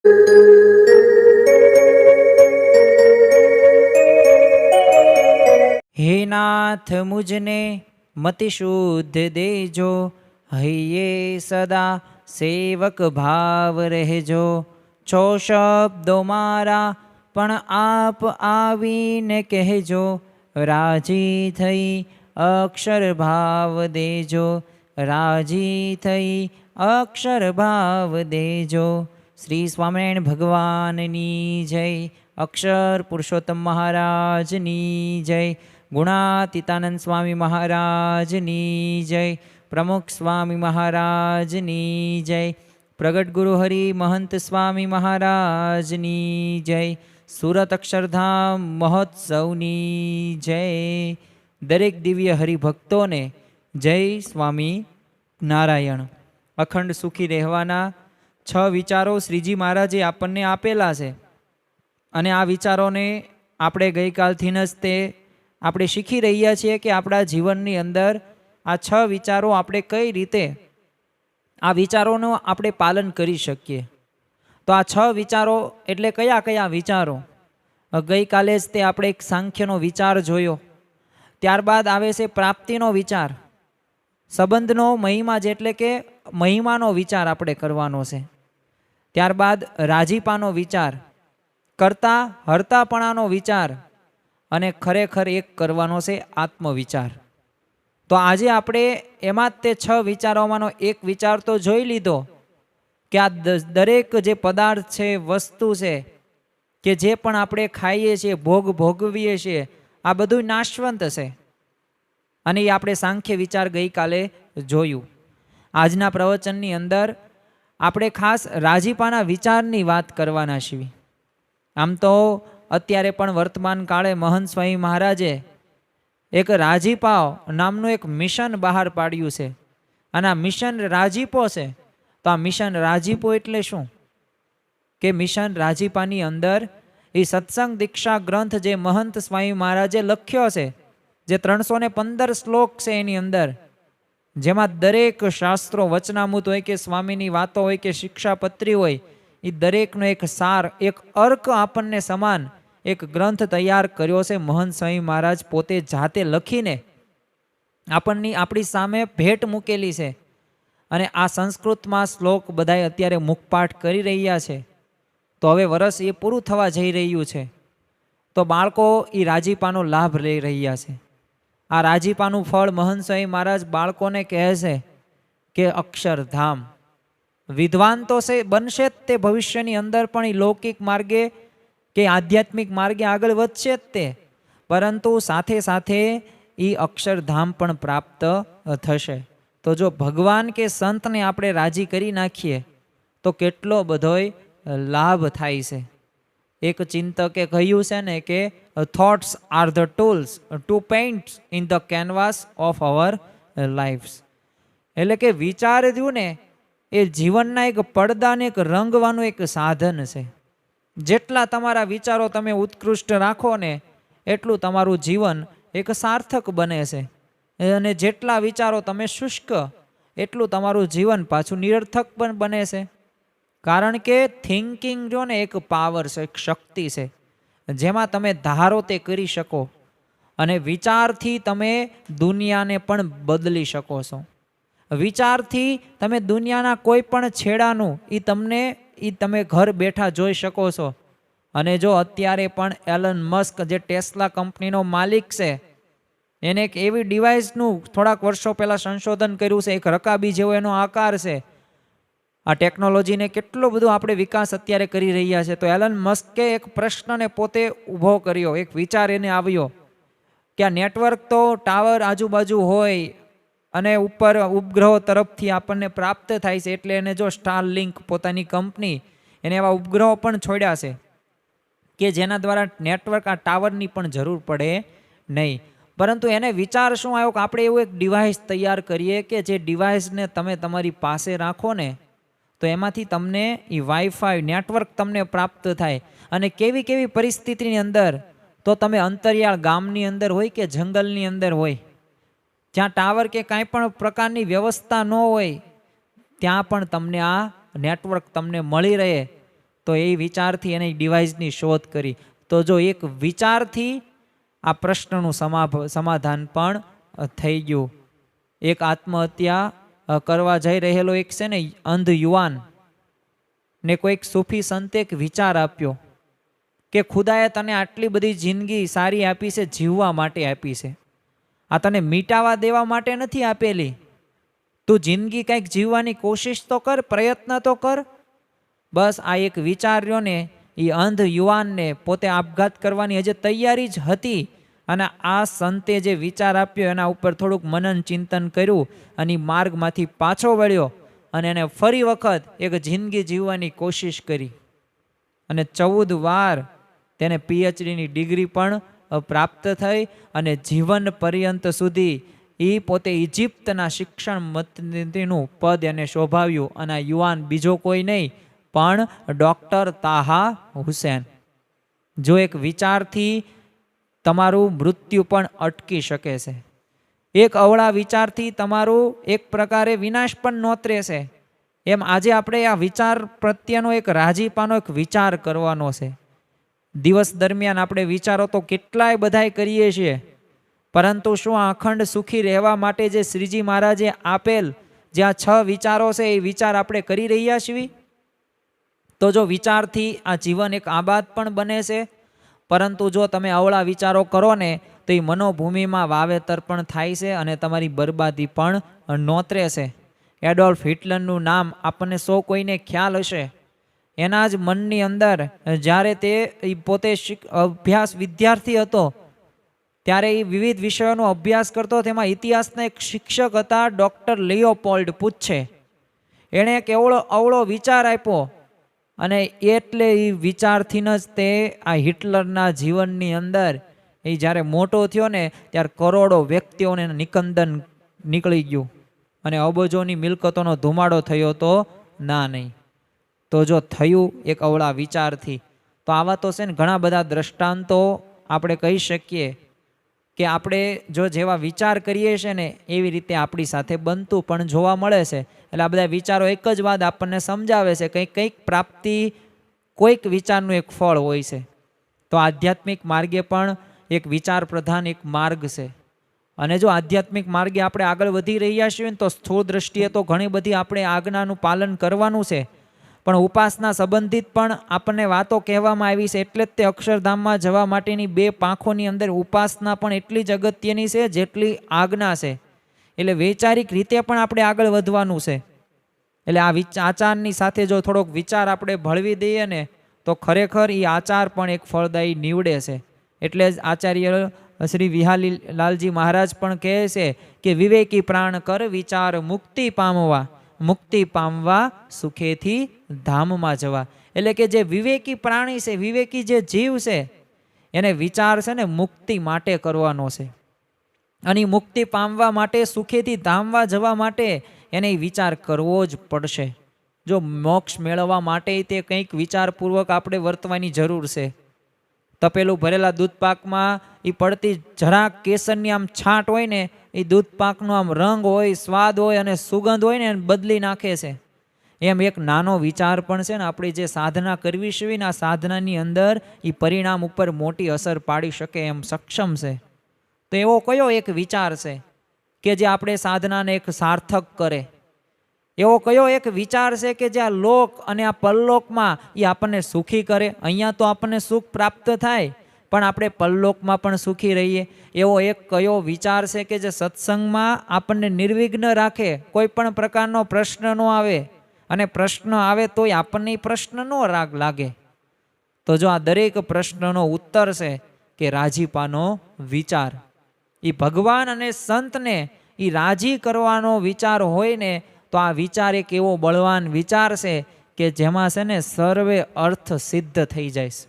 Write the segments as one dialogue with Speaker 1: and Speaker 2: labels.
Speaker 1: હે નાથ મુજને મતિ શુદ્ધ દેજો, હૈયે સદા સેવક ભાવ રહેજો. છો શબ્દો મારા પણ આપ આવીને કહેજો, રાજી થઈ અક્ષર ભાવ દેજો, રાજી થઈ અક્ષર ભાવ દેજો. શ્રી સ્વામિનારાયણ ભગવાનની જય. અક્ષર પુરુષોત્તમ મહારાજની જય. ગુણાતીતાનંદ સ્વામી મહારાજની જય. પ્રમુખ સ્વામી મહારાજની જય. પ્રગટ ગુરુ હરિ મહંત સ્વામી મહારાજની જય. સુરત અક્ષરધામ મહોત્સવની જય. દરેક દિવ્ય હરિભક્તોને જય સ્વામી નારાયણ. અખંડ સુખી રહેવાના 6 વિચારો શ્રીજી મહારાજે આપણને આપેલા છે અને આ વિચારોને આપણે ગઈકાલથી જ તે આપણે શીખી રહ્યા છીએ કે આપણા જીવનની અંદર આ 6 વિચારો આપણે કઈ રીતે આ વિચારોનું આપણે પાલન કરી શકીએ. તો આ 6 વિચારો એટલે કયા કયા વિચારો? ગઈકાલે જ તે આપણે એક સાંખ્યનો વિચાર જોયો. ત્યારબાદ આવે છે પ્રાપ્તિનો વિચાર, સંબંધનો મહિમા એટલે કે મહિમાનો વિચાર આપણે કરવાનો છે. ત્યારબાદ રાજીપાનો વિચાર, કરતા હરતાપણાનો વિચાર અને ખરેખર એક કરવાનો છે આત્મવિચાર. તો આજે આપણે એમાં જ તે 6 વિચારોમાંનો એક વિચાર તો જોઈ લીધો કે આ દરેક જે પદાર્થ છે, વસ્તુ છે કે જે પણ આપણે ખાઈએ છીએ, ભોગવીએ છીએ, આ બધું નાશવંત છે અને એ આપણે સાંખ્ય વિચાર ગઈકાલે જોયું. આજના પ્રવચનની અંદર આપણે ખાસ રાજીપાના વિચારની વાત કરવાના છીએ. આમ તો અત્યારે પણ વર્તમાન કાળે મહંત સ્વામી મહારાજે એક રાજીપાવ નામનું એક મિશન બહાર પાડ્યું છે અને આ મિશન રાજીપો છે. તો આ મિશન રાજીપો એટલે શું? કે મિશન રાજીપાની અંદર એ સત્સંગ દીક્ષા ગ્રંથ જે મહંત સ્વામી મહારાજે લખ્યો છે, જે 315 શ્લોક છે એની અંદર, જેમાં દરેક શાસ્ત્રો વચનામૃત હોય કે સ્વામીની વાતો હોય કે શિક્ષાપત્રી હોય, એ દરેકનો એક સાર, એક અર્ક આપણને સમાન એક ગ્રંથ તૈયાર કર્યો છે. મહંત સ્વામી મહારાજ પોતે જાતે લખીને આપણી સામે ભેટ મૂકેલી છે અને આ સંસ્કૃતમાં શ્લોક બધાય અત્યારે મુખપાઠ કરી રહ્યા છે. તો હવે વર્ષ એ પૂરું થવા જઈ રહ્યું છે, તો બાળકો એ રાજીપાનો લાભ લઈ રહ્યા છે. આ રાજીપાનું ફળ મહંત સ્વામી મહારાજ બાળકોને કહે છે કે અક્ષરધામ. વિદ્વાન તો બનશે જ તે ભવિષ્યની અંદર, પણ એ લૌકિક માર્ગે કે આધ્યાત્મિક માર્ગે આગળ વધશે જ તે, પરંતુ સાથે સાથે એ અક્ષરધામ પણ પ્રાપ્ત થશે. તો જો ભગવાન કે સંતને આપણે રાજી કરી નાખીએ તો કેટલો બધોય લાભ થાય છે. એક ચિંતકે કહ્યું છે ને કે thoughts are the tools to paint in the canvas of our lifes. એટલે કે વિચાર રહ્યું ને એ જીવનના એક પડદાને એક રંગવાનું એક સાધન છે. જેટલા તમારા વિચારો તમે ઉત્કૃષ્ટ રાખો ને એટલું તમારું જીવન એક સાર્થક બને છે, અને જેટલા વિચારો તમે શુષ્ક એટલું તમારું જીવન પાછું નિરર્થક પણ બને છે. કારણ કે થિંકિંગ જો ને એક પાવર છે, એક શક્તિ છે, જેમાં તમે ધારો તે કરી શકો અને વિચારથી તમે દુનિયાને પણ બદલી શકો છો. વિચારથી તમે દુનિયાના કોઈ પણ છેડાનું તમે ઘર બેઠા જોઈ શકો છો. અને જો અત્યારે પણ એલન મસ્ક જે ટેસ્લા કંપનીનો માલિક છે, એને એક એવી ડિવાઇસનું થોડાક વર્ષો પહેલાં સંશોધન કર્યું છે, એક રકાબી જેવો એનો આકાર છે. આ ટેકનોલોજીને કેટલો બધો આપણે વિકાસ અત્યારે કરી રહ્યા છે. તો એલન મસ્કે એક પ્રશ્નને પોતે ઊભો કર્યો, એક વિચાર એને આવ્યો કે આ નેટવર્ક તો ટાવર આજુબાજુ હોય અને ઉપર ઉપગ્રહો તરફથી આપણને પ્રાપ્ત થાય છે, એટલે એને જો સ્ટારલિંક પોતાની કંપની એને એવા ઉપગ્રહો પણ છોડ્યા છે કે જેના દ્વારા નેટવર્ક આ ટાવરની પણ જરૂર પડે નહીં. પરંતુ એને વિચાર શું આવ્યો કે આપણે એવું એક ડિવાઇસ તૈયાર કરીએ કે જે ડિવાઇસને તમે તમારી પાસે રાખો ને તો એમાંથી તમને એ વાઈફાઈ નેટવર્ક તમને પ્રાપ્ત થાય. અને કેવી કેવી પરિસ્થિતિની અંદર, તો તમે અંતરિયાળ ગામની અંદર હોય કે જંગલની અંદર હોય, જ્યાં ટાવર કે કાંઈ પણ પ્રકારની વ્યવસ્થા ન હોય, ત્યાં પણ તમને આ નેટવર્ક તમને મળી રહે. તો એ વિચારથી એને ડિવાઇસની શોધ કરી. તો જો એક વિચારથી આ પ્રશ્નનું સમાધાન પણ થઈ ગયું. એક આત્મહત્યા કરવા જઈ રહેલો એક છે ને અંધ યુવાન ને કોઈક સૂફી સંતે એક વિચાર આપ્યો કે ખુદાએ તને આટલી બધી જિંદગી સારી આપી છે, જીવવા માટે આપી છે. આ તને મીટાવા દેવા માટે નથી આપેલી. તું જિંદગી કંઈક જીવવાની કોશિશ તો કર, પ્રયત્ન તો કર. બસ આ એક વિચાર રહ્યો ને, એ અંધ યુવાનને પોતે આપઘાત કરવાની હજી તૈયારી જ હતી, અને આ સંતે જે વિચાર આપ્યો એના ઉપર થોડુંક મનન ચિંતન કર્યું અને માર્ગમાંથી પાછો વળ્યો અને એને ફરી વખત એક જિંદગી જીવવાની કોશિશ કરી અને 14 વાર તેને PhDની ડિગ્રી પણ પ્રાપ્ત થઈ અને જીવન પર્યંત સુધી એ પોતે ઇજિપ્તના શિક્ષણ મંત્રીનું પદ એને શોભાવ્યું. અને આ યુવાન બીજો કોઈ નહીં પણ ડૉક્ટર તાહા હુસેન. જો એક વિચારથી તમારું મૃત્યુ પણ અટકી શકે છે, એક અવળા વિચારથી તમારું એક પ્રકારે વિનાશ પણ નોતરે છે. એમ આજે આપણે આ વિચાર પ્રત્યેનો એક રાજીપાનો એક વિચાર કરવાનો છે. દિવસ દરમિયાન આપણે વિચારો તો કેટલાય બધાય કરીએ છીએ, પરંતુ શું અખંડ સુખી રહેવા માટે જે શ્રીજી મહારાજે આપેલ જે આ 6 વિચારો છે એ વિચાર આપણે કરી રહ્યા છીએ? તો જો વિચારથી આ જીવન એક આબાદ પણ બને છે, પરંતુ જો તમે અવળા વિચારો કરો ને તો એ મનોભૂમિમાં વાવેતર પણ થાય છે અને તમારી બરબાદી પણ નોતરે છે. એડોલ્ફ હિટલરનું નામ આપણને સૌ કોઈને ખ્યાલ હશે. એના જ મનની અંદર જ્યારે તે પોતે અભ્યાસ વિદ્યાર્થી હતો ત્યારે એ વિવિધ વિષયોનો અભ્યાસ કરતો. તેમાં ઇતિહાસના એક શિક્ષક હતા ડૉક્ટર લિયોપોલ્ડ પૂછે. એણે એક અવળો વિચાર આપ્યો અને એટલે એ વિચારથી જ તે આ હિટલરના જીવનની અંદર એ જ્યારે મોટો થયો ને ત્યારે કરોડો વ્યક્તિઓને નિકંદન નીકળી ગયું અને અબજોની મિલકતોનો ધુમાડો થયો તો ના નહીં. તો જો થયું એક અવળા વિચારથી. તો આવા તો છે ને ઘણા બધા દ્રષ્ટાંતો આપણે કહી શકીએ કે આપણે જો જેવા વિચાર કરીએ છીએ ને એવી રીતે આપણી સાથે બનતું પણ જોવા મળે છે. એટલે આ બધા વિચારો એક જ વાત આપણને સમજાવે છે કે કંઈક પ્રાપ્તિ કોઈક વિચારનું એક ફળ હોય છે. તો આધ્યાત્મિક માર્ગે પણ એક વિચાર પ્રધાન એક માર્ગ છે. અને જો આધ્યાત્મિક માર્ગે આપણે આગળ વધી રહ્યા છીએ ને તો સ્થૂળ દ્રષ્ટિએ તો ઘણી બધી આપણે આજ્ઞાનું પાલન કરવાનું છે, પણ ઉપાસના સંબંધિત પણ આપણને વાતો કહેવામાં આવી છે. એટલે જ તે અક્ષરધામમાં જવા માટેની 2 પાંખોની અંદર ઉપાસના પણ એટલી જ અગત્યની છે જેટલી આજ્ઞા છે. એટલે વૈચારિક રીતે પણ આપણે આગળ વધવાનું છે. એટલે આ આચારની સાથે જો થોડોક વિચાર આપણે ભળવી દઈએ ને તો ખરેખર એ આચાર પણ એક ફળદાયી નીવડે છે. એટલે જ આચાર્ય શ્રી વિહારીલાલજી મહારાજ પણ કહે છે કે વિવેકી પ્રાણ કર વિચાર મુક્તિ પામવા, મુક્તિ પામવા સુખેથી ધામમાં જવા. એટલે કે જે વિવેકી પ્રાણી છે, વિવેકી જે જીવ છે, એને વિચાર છે ને મુક્તિ માટે કરવાનો છે. અને મુક્તિ પામવા માટે, સુખેથી ધામમાં જવા માટે એને વિચાર કરવો જ પડશે. જો મોક્ષ મેળવવા માટે તે કંઈક વિચારપૂર્વક આપણે વર્તવાની જરૂર છે. તપેલું ભરેલા દૂધપાકમાં એ પડતી જરાક કેસરની આમ છાંટ હોય ને એ દૂધપાકનો આમ રંગ હોય, સ્વાદ હોય અને સુગંધ હોય ને બદલી નાખે છે. એમ એક નાનો વિચાર પણ છે ને આપણે જે સાધના કરવી છે ને આ સાધનાની અંદર એ પરિણામ ઉપર મોટી અસર પાડી શકે એમ સક્ષમ છે. તો એવો કયો એક વિચાર છે કે જે આપણે સાધનાને એક સાર્થક કરે? એવો કયો એક વિચાર છે કે જે આ લોક અને આ પરલોકમાં એ આપણને સુખી કરે? અહીંયા તો આપણને સુખ પ્રાપ્ત થાય પણ આપણે પરલોકમાં પણ સુખી રહીએ. એવો એક કયો વિચાર છે કે જે સત્સંગમાં આપણને નિર્વિઘ્ન રાખે, કોઈ પણ પ્રકારનો પ્રશ્ન ન આવે, અને પ્રશ્ન આવે તોય આપણને પ્રશ્ન ન રાગ લાગે? તો જો આ દરેક પ્રશ્નનો ઉત્તર છે કે રાજીપાનો વિચાર. એ ભગવાન અને સંતને એ રાજી કરવાનો વિચાર હોય ને તો આ વિચાર એક એવો બળવાન વિચાર છે કે જેમાં છે ને સર્વે અર્થ સિદ્ધ થઈ જાય છે.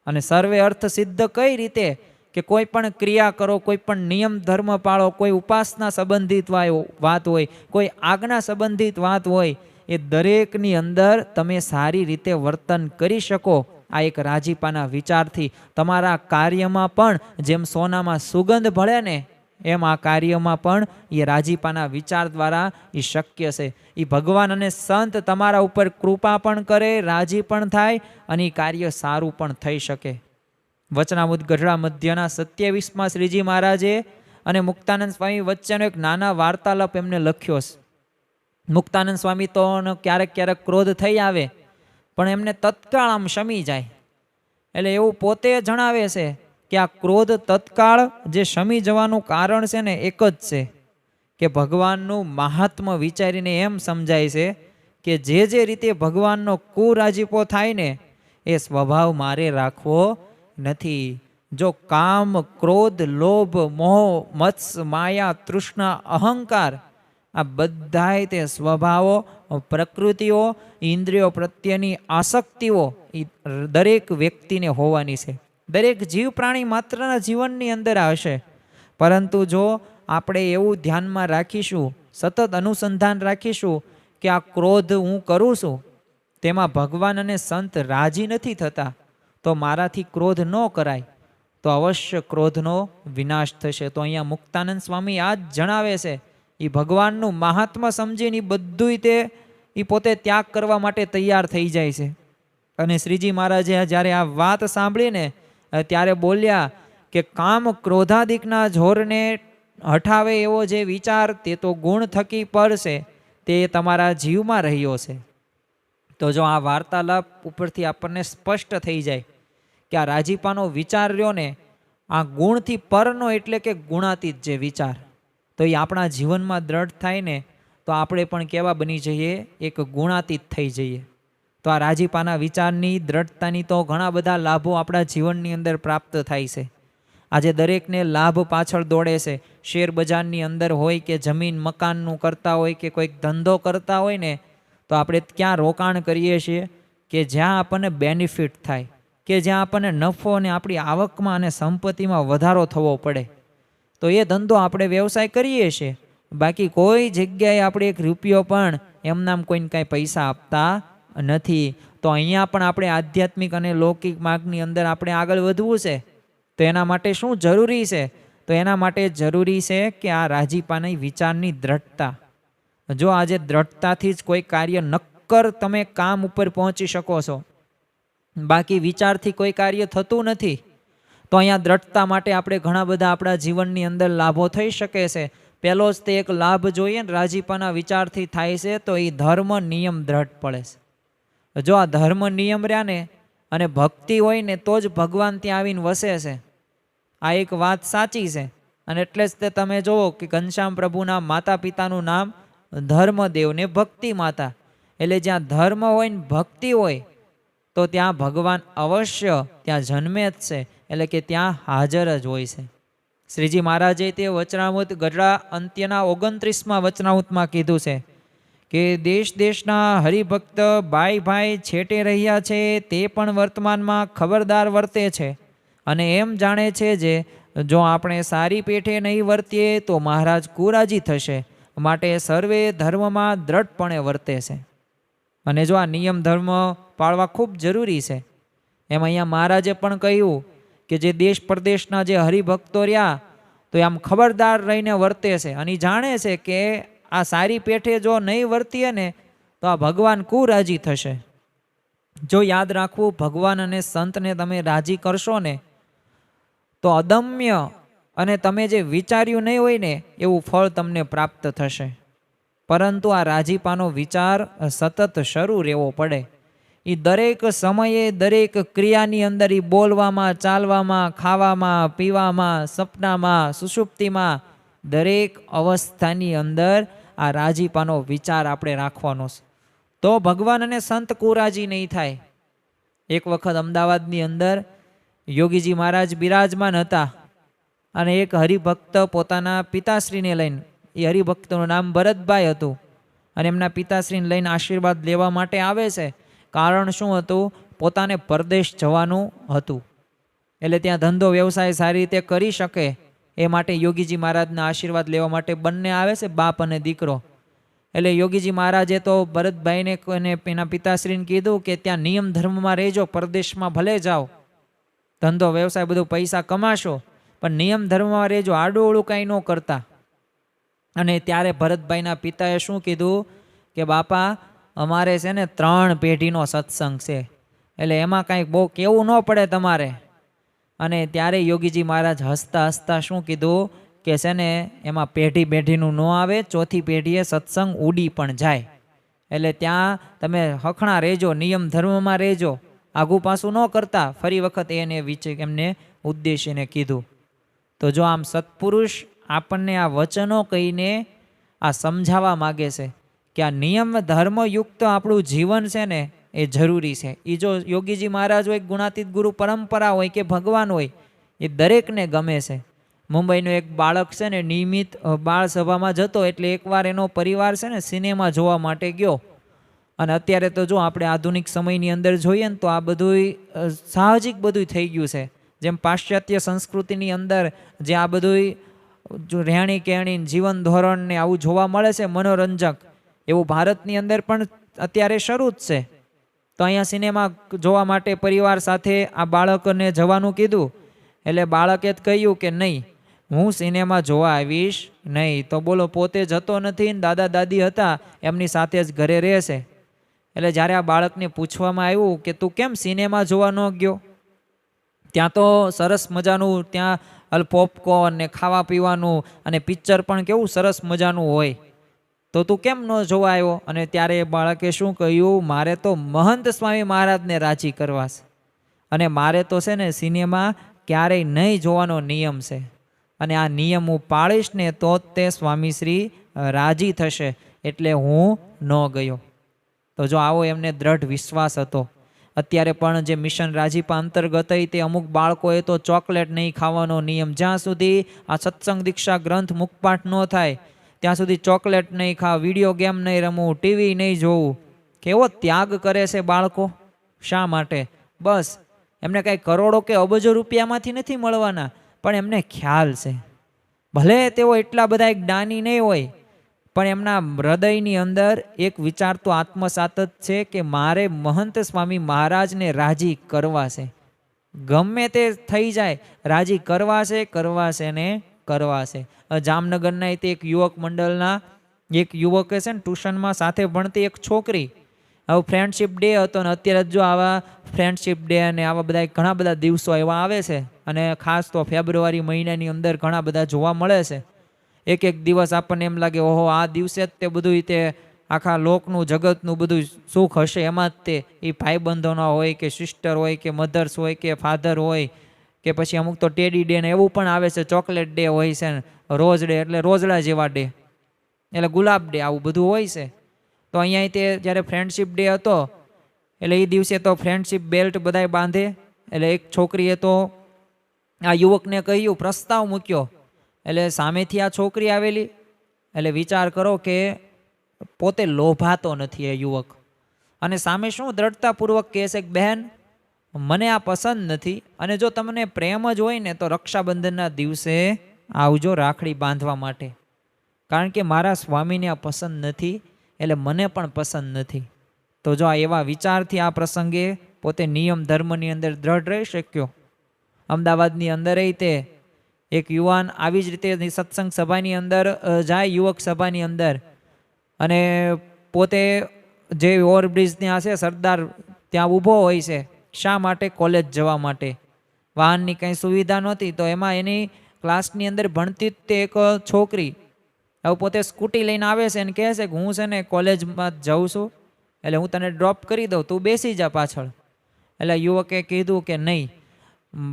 Speaker 1: અને સર્વે અર્થ સિદ્ધ કઈ રીતે? કે કોઈ પણ ક્રિયા કરો, કોઈ પણ નિયમ ધર્મ પાળો, કોઈ ઉપાસના સંબંધિત વાત હોય, કોઈ આજ્ઞા સંબંધિત વાત હોય, એ દરેકની અંદર તમે સારી રીતે વર્તન કરી શકો. આ એક રાજીપાના વિચારથી તમારા કાર્યમાં પણ જેમ સોનામાં સુગંધ ભળે ને એમ આ કાર્યમાં પણ એ રાજીપાના વિચાર દ્વારા એ શક્ય છે. એ ભગવાન અને સંત તમારા ઉપર કૃપા પણ કરે, રાજી પણ થાય અને એ કાર્ય સારું પણ થઈ શકે. વચનામૃત ગઢડા મધ્યના 27માં શ્રીજી મહારાજે અને મુક્તાનંદ સ્વામી વચ્ચેનો એક નાના વાર્તાલાપ એમને લખ્યો છે. મુક્તાનંદ સ્વામી તો ક્યારેક ક્યારેક ક્રોધ થઈ આવે પણ એમને તત્કાળ આમ શમી જાય. એટલે એવું પોતે જણાવે છે કે આ ક્રોધ તત્કાળ જે શમી જવાનું કારણ છે ને એક જ છે કે ભગવાનનું મહાત્મ્ય વિચારીને એમ સમજાય છે કે જે રીતે ભગવાનનો કુરાજીપો થાય ને એ સ્વભાવ મારે રાખવો નથી. જો કામ, ક્રોધ, લોભ, મોહ, મત્સ, માયા, તૃષ્ણા, અહંકાર આ બધાય તે સ્વભાવો, પ્રકૃતિઓ, ઇન્દ્રિયો પ્રત્યેની આસક્તિઓ એ દરેક વ્યક્તિને હોવાની છે. દરેક જીવ પ્રાણી માત્રના જીવનની અંદર હશે. પરંતુ જો આપણે એવું ધ્યાનમાં રાખીશું, સતત અનુસંધાન રાખીશું કે આ ક્રોધ હું કરું છું તેમાં ભગવાન અને સંત રાજી નથી થતા, તો મારાથી ક્રોધ ન કરાય, તો અવશ્ય ક્રોધનો વિનાશ થશે. તો અહીંયા મુક્તાનંદ સ્વામી આ જ જણાવે છે. એ ભગવાનનું મહાત્મા સમજીને બધું એ પોતે ત્યાગ કરવા માટે તૈયાર થઈ જાય છે. અને શ્રીજી મહારાજે જ્યારે આ વાત સાંભળીને ત્યારે બોલ્યા કે કામ ક્રોધાદિકના જોરને હઠાવે એવો જે વિચાર તે તો ગુણ થકી પડશે, તે તમારા જીવમાં રહ્યો છે. તો જો આ વાર્તાલાપ ઉપરથી આપણને સ્પષ્ટ થઈ જાય કે આ રાજીપાનો વિચાર રહ્યો ને આ ગુણથી પરનો એટલે કે ગુણાતીત જે વિચાર, તો એ આપણા જીવનમાં દ્રઢ થાય ને તો આપણે પણ કેવા બની જઈએ, એક ગુણાતીત થઈ જઈએ. તો આ રાજીપાના વિચારની દ્રઢતાની તો ઘણા બધા લાભો આપણા જીવનની અંદર પ્રાપ્ત થાય છે. આજે દરેકને લાભ પાછળ દોડે છે. શેર બજારની અંદર હોય કે જમીન મકાનનું કરતા હોય કે કોઈક ધંધો કરતા હોય ને, તો આપણે ક્યાં રોકાણ કરીએ છીએ કે જ્યાં આપણને બેનિફિટ થાય, કે જ્યાં આપણને નફો અને આપણી આવકમાં અને સંપત્તિમાં વધારો થવો પડે, તો એ ધંધો આપણે વ્યવસાય કરીએ છીએ. બાકી કોઈ જગ્યાએ આપણે એક રૂપિયો પણ એમનામ કોઈને કાંઈ પૈસા આપતા નથી. તો અહીંયા પણ આપણે આધ્યાત્મિક અને લૌકિક માર્ગની અંદર આપણે આગળ વધવું છે. તો એના માટે શું જરૂરી છે? તો એના માટે જરૂરી છે કે આ રાજીપાની વિચારની દ્રઢતા. જો આજે દ્રઢતાથી જ કોઈ કાર્ય નક્કર તમે કામ ઉપર પહોંચી શકો છો, બાકી વિચારથી કોઈ કાર્ય થતું નથી. તો અહીંયા દ્રઢતા માટે આપણે ઘણા બધા આપણા જીવનની અંદર લાભો થઈ શકે છે. પહેલો જ તે એક લાભ જોઈએ ને રાજીપાના વિચારથી થાય છે, તો એ ધર્મ નિયમ દ્રઢ પડે છે. જો આ ધર્મ નિયમ રહ્યા ને અને ભક્તિ હોય ને તો જ ભગવાન ત્યાં આવીને વસે છે. આ એક વાત સાચી છે. અને એટલે જ તે તમે જુઓ કે ઘનશ્યામ પ્રભુના માતા પિતાનું નામ ધર્મદેવ ને ભક્તિ માતા. એટલે જ્યાં ધર્મ હોય ને ભક્તિ હોય તો ત્યાં ભગવાન અવશ્ય ત્યાં જન્મે જ છે, એટલે કે ત્યાં હાજર જ હોય છે. શ્રીજી મહારાજે તે વચનામૃત ગઢડા અંત્યના 29માં વચનામૃતમાં કીધું છે કે દેશ દેશના હરિભક્ત ભાઈ ભાઈ છેટે રહ્યા છે, તે પણ વર્તમાનમાં ખબરદાર વર્તે છે અને એમ જાણે છે જે જો આપણે સારી પેઠે નહીં વર્તીએ તો મહારાજ કુરાજી થશે, માટે સર્વે ધર્મમાં દ્રઢપણે વર્તે છે. અને જો આ નિયમ ધર્મ પાળવા ખૂબ જરૂરી છે. એમ અહીંયા મહારાજે પણ કહ્યું કે જે દેશ પરદેશના જે હરિભક્તો રહ્યા તો આમ ખબરદાર રહીને વર્તે છે અને જાણે છે કે આ સારી પેઠે જો નહીં વર્તીએ ને તો આ ભગવાન કુરાજી થશે. જો યાદ રાખવું, ભગવાન અને સંતને તમે રાજી કરશો ને તો અદમ્ય અને તમે જે વિચાર્યું નહીં હોય ને એવું ફળ તમને પ્રાપ્ત થશે. પરંતુ આ રાજીપાનો વિચાર સતત શરૂ રહેવો પડે. એ દરેક સમયે દરેક ક્રિયાની અંદર એ બોલવામાં, ચાલવામાં, ખાવામાં, પીવામાં, સપનામાં, સુષુપ્તિમાં દરેક અવસ્થાની અંદર આ રાજીપાનો વિચાર આપણે રાખવાનો છે. તો ભગવાન અને સંત કુરાજી નહીં થાય. એક વખત અમદાવાદની અંદર યોગીજી મહારાજ બિરાજમાન હતા અને એક હરિભક્ત પોતાના પિતાશ્રીને લઈને, એ હરિભક્તનું નામ ભરતભાઈ હતું, અને એમના પિતાશ્રીને લઈને આશીર્વાદ લેવા માટે આવે છે. કારણ શું હતું? પોતાને પરદેશ જવાનું હતું. એટલે ત્યાં ધંધો વ્યવસાય સારી રીતે કરી શકે એ માટે યોગીજી મહારાજના આશીર્વાદ લેવા માટે બંને આવે છે, બાપ અને દીકરો. એટલે યોગીજી મહારાજે તો ભરતભાઈને અને એના પિતાશ્રીને કીધું કે ત્યાં નિયમ ધર્મમાં રહેજો, પરદેશમાં ભલે જાઓ, ધંધો વ્યવસાય બધું પૈસા કમાશો, પણ નિયમ ધર્મમાં રહેજો, આડું ઓળું કાંઈ ન કરતા. અને ત્યારે ભરતભાઈના પિતાએ શું કીધું કે બાપા અમારે છે ને 3 પેઢીનો સત્સંગ છે, એટલે એમાં કાંઈક બહુ કેવું ન પડે તમારે. અને ત્યારે યોગીજી મહારાજ હસતા હસતા શું કીધું કે છે ને એમાં પેઢીનું ન આવે, 4થી પેઢીએ સત્સંગ ઉડી પણ જાય. એટલે ત્યાં તમે હખણા રહેજો, નિયમ ધર્મમાં રહેજો, આઘું પાછું ન કરતા. ફરી વખત એને એમને ઉદ્દેશીને કીધું. તો જો આમ સત્પુરુષ આપણને આ વચનો કહીને આ સમજાવવા માગે છે કે આ નિયમ ધર્મયુક્ત આપણું જીવન છે ને એ જરૂરી છે. એ જો યોગીજી મહારાજ હોય, ગુણાતીત ગુરુ પરંપરા હોય કે ભગવાન હોય, એ દરેકને ગમે છે. મુંબઈનો એક બાળક છે ને નિયમિત બાળ સભામાં જતો, એટલે એકવાર એનો પરિવાર છે ને સિનેમા જોવા માટે ગયો. અને અત્યારે તો જો આપણે આધુનિક સમયની અંદર જોઈએ ને તો આ બધું સાહજિક બધું થઈ ગયું છે. જેમ પાશ્ચાત્ય સંસ્કૃતિની અંદર જે આ બધું જો રહેણી કહેણી, જીવન ધોરણ ને આવું જોવા મળે છે મનોરંજક, એવું ભારતની અંદર પણ અત્યારે શરૂ જ છે. તો અહીંયા સિનેમા જોવા માટે પરિવાર સાથે આ બાળકને જવાનું કીધું. એટલે બાળકે જ કહ્યું કે નહીં, હું સિનેમા જોવા આવીશ નહીં. તો બોલો, પોતે જતો નથી ને દાદા દાદી હતા એમની સાથે જ ઘરે રહેશે. એટલે જ્યારે આ બાળકને પૂછવામાં આવ્યું કે તું કેમ સિનેમા જોવા ન ગયો, ત્યાં તો સરસ મજાનું ત્યાં પોપકોર્ન ને ખાવા પીવાનું અને પિક્ચર પણ કેવું સરસ મજાનું હોય, તો તું કેમ ન જોવા આવ્યો? અને ત્યારે એ બાળકે શું કહ્યું, મારે તો મહંત સ્વામી મહારાજને રાજી કરવા છે, અને મારે તો છે ને સિનેમા ક્યારેય નહીં જોવાનો નિયમ છે, અને આ નિયમ હું પાળીશ ને તો જ તે સ્વામીશ્રી રાજી થશે, એટલે હું ન ગયો. તો જો આવો એમને દ્રઢ વિશ્વાસ હતો. અત્યારે પણ જે મિશન રાજીપા અંતર્ગત તે અમુક બાળકોએ તો ચોકલેટ નહીં ખાવાનો નિયમ, જ્યાં સુધી આ સત્સંગ દીક્ષા ગ્રંથ મુખપાઠ ન થાય ત્યાં સુધી ચોકલેટ નહીં ખાવ, વિડીયો ગેમ નહીં રમવું, ટીવી નહીં જોવું. કેવો ત્યાગ કરે છે બાળકો. શા માટે? બસ એમને કાંઈ કરોડો કે અબજો રૂપિયામાંથી નથી મળવાના, પણ એમને ખ્યાલ છે. ભલે તેઓ એટલા બધા જ્ઞાની નહીં હોય, પણ એમના હૃદયની અંદર એક વિચાર તો આત્મસાત જ છે કે મારે મહંત સ્વામી મહારાજને રાજી કરવા છે. ગમે તે થઈ જાય, રાજી કરવા છે ને કરવા છે. જામનગરના તે એક યુવક મંડળના એક યુવકે છે ને ટ્યુશનમાં સાથે ભણતી એક છોકરી, હવે ફ્રેન્ડશિપ ડે હતો ને અત્યારે જો આવા ફ્રેન્ડશિપ ડે અને આવા બધા ઘણા બધા દિવસો એવા આવે છે, અને ખાસ તો ફેબ્રુઆરી મહિનાની અંદર ઘણા બધા જોવા મળે છે. એક એક દિવસ આપણને એમ લાગે ઓહો આ દિવસે જ તે બધું તે આખા લોકનું જગતનું બધું સુખ હશે, એમાં જ તે એ ભાઈબંધોના હોય કે સિસ્ટર હોય કે મધર્સ હોય કે ફાધર હોય કે પછી અમુક તો ટેડી ડે ને એવું પણ આવે છે, ચોકલેટ ડે હોય છે, રોઝ ડે એટલે રોઝડા જેવા ડે, એટલે ગુલાબ ડે, આવું બધું હોય છે. તો અહીંયા તે જ્યારે ફ્રેન્ડશિપ ડે હતો એટલે એ દિવસે તો ફ્રેન્ડશિપ બેલ્ટ બધાય બાંધે. એટલે એક છોકરીએ તો આ યુવકને કહ્યું, પ્રસ્તાવ મૂક્યો, એટલે સામેથી આ છોકરી આવેલી. એટલે વિચાર કરો કે પોતે લોભાતો નથી એ યુવક, અને સામે શું દ્રઢતાપૂર્વક કહે છે કે બહેન મને આ પસંદ નથી, અને જો તમને પ્રેમ જ હોય ને તો રક્ષાબંધનના દિવસે આવજો રાખડી બાંધવા માટે, કારણ કે મારા સ્વામીને આ પસંદ નથી, એટલે મને પણ પસંદ નથી. તો જો આ એવા વિચારથી આ પ્રસંગે પોતે નિયમ ધર્મની અંદર દ્રઢ રહી શક્યો. અમદાવાદની અંદર તે એક યુવાન આવી જ રીતે સત્સંગ સભાની અંદર જાય, યુવક સભાની અંદર, અને પોતે જે ઓવરબ્રિજ ત્યાં છે સરદાર ત્યાં ઊભો હોય છે. શા માટે? કોલેજ જવા માટે. વાહનની કંઈ સુવિધા નહોતી, તો એમાં એની ક્લાસની અંદર ભણતી જ તે એક છોકરી હવે પોતે સ્કૂટી લઈને આવે છે અને કહે છે કે હું છે ને કોલેજમાં જાઉં છું, એટલે હું તને ડ્રોપ કરી દઉં, તું બેસી જા પાછળ. એટલે યુવકે કીધું કે નહીં,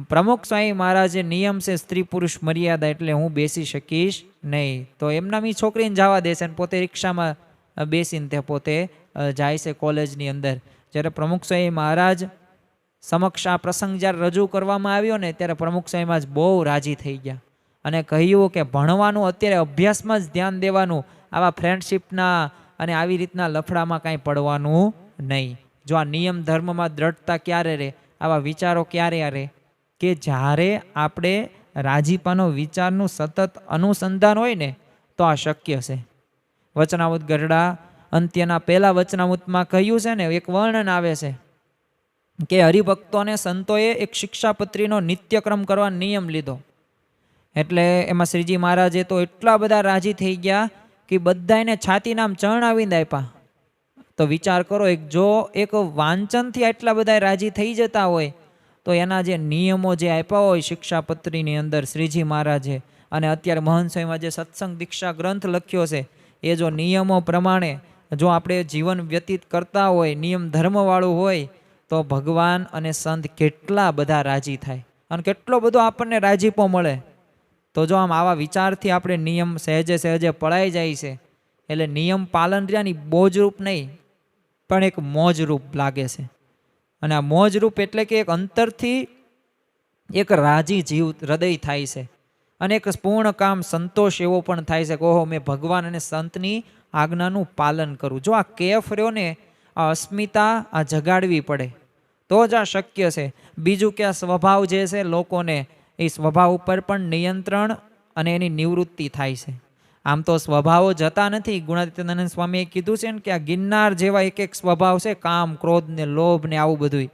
Speaker 1: પ્રમુખ સ્વામી મહારાજે નિયમ છે સ્ત્રી પુરુષ મર્યાદા, એટલે હું બેસી શકીશ નહીં. તો એમના મી છોકરીને જવા દેશે અને પોતે રિક્ષામાં બેસીને તે પોતે જાય છે કોલેજની અંદર. જ્યારે પ્રમુખ સ્વામી મહારાજ સમક્ષ આ પ્રસંગ જ્યારે રજૂ કરવામાં આવ્યો ને ત્યારે પ્રમુખ સ્વામી મહારાજ બહુ રાજી થઈ ગયા અને કહ્યું કે ભણવાનું અત્યારે અભ્યાસમાં જ ધ્યાન દેવાનું, આવા ફ્રેન્ડશિપના અને આવી રીતના લફડામાં કાંઈ પડવાનું નહીં. જો આ નિયમ ધર્મમાં દ્રઢતા ક્યારે રહે, આવા વિચારો ક્યારે રહે કે જ્યારે આપણે રાજીપાનો વિચારનું સતત અનુસંધાન હોય ને તો આ શક્ય છે. વચનામૃત ગરડા અંત્યના પહેલા વચનામૃતમાં કહ્યું છે ને, એક વર્ણન આવે છે કે હરિભક્તોને સંતોએ એક શિક્ષાપત્રીનો નિત્યક્રમ કરવા નિયમ લીધો. એટલે એમાં શ્રીજી મહારાજે તો એટલા બધા રાજી થઈ ગયા કે બધાને છાતીના આમ ચરણાવીને આપ્યા. તો વિચાર કરો, એક વાંચનથી આટલા બધા રાજી થઈ જતા હોય તો એના જે નિયમો જે આપ્યા હોય શિક્ષાપત્રીની અંદર શ્રીજી મહારાજે, અને અત્યારે મહંત સ્વામીમાં જે સત્સંગ દીક્ષા ગ્રંથ લખ્યો છે, એ જો નિયમો પ્રમાણે જો આપણે જીવન વ્યતીત કરતા હોય, નિયમ ધર્મવાળું હોય, તો ભગવાન અને સંત કેટલા બધા રાજી થાય અને કેટલો બધો આપણને રાજીપો મળે. તો જો આમ આવા વિચારથી આપણે નિયમ સહેજે સહેજે પળાઈ જાય છે, એટલે નિયમ પાલન રહ્યાની બોજરૂપ નહીં પણ એક મોજરૂપ લાગે છે. અને આ મોજરૂપ એટલે કે એક અંતરથી એક રાજી જીવ હૃદય થાય છે અને એક પૂર્ણ કામ સંતોષ એવો પણ થાય છે કે ઓહો, મેં ભગવાન અને સંતની આજ્ઞાનું પાલન કરું. જો આ કેફ રહ્યો ને, આ અસ્મિતા આ જગાડવી પડે તો જ આ શક્ય છે. બીજું કે આ સ્વભાવ જે છે લોકોને, એ સ્વભાવ ઉપર પણ નિયંત્રણ અને એની નિવૃત્તિ થાય છે. આમ તો સ્વભાવો જતા નથી. ગુણાતીતાનંદ સ્વામીએ કીધું છે ને કે આ ગિરનાર જેવા એક એક સ્વભાવ છે, કામ, ક્રોધ ને લોભ ને આવું બધું,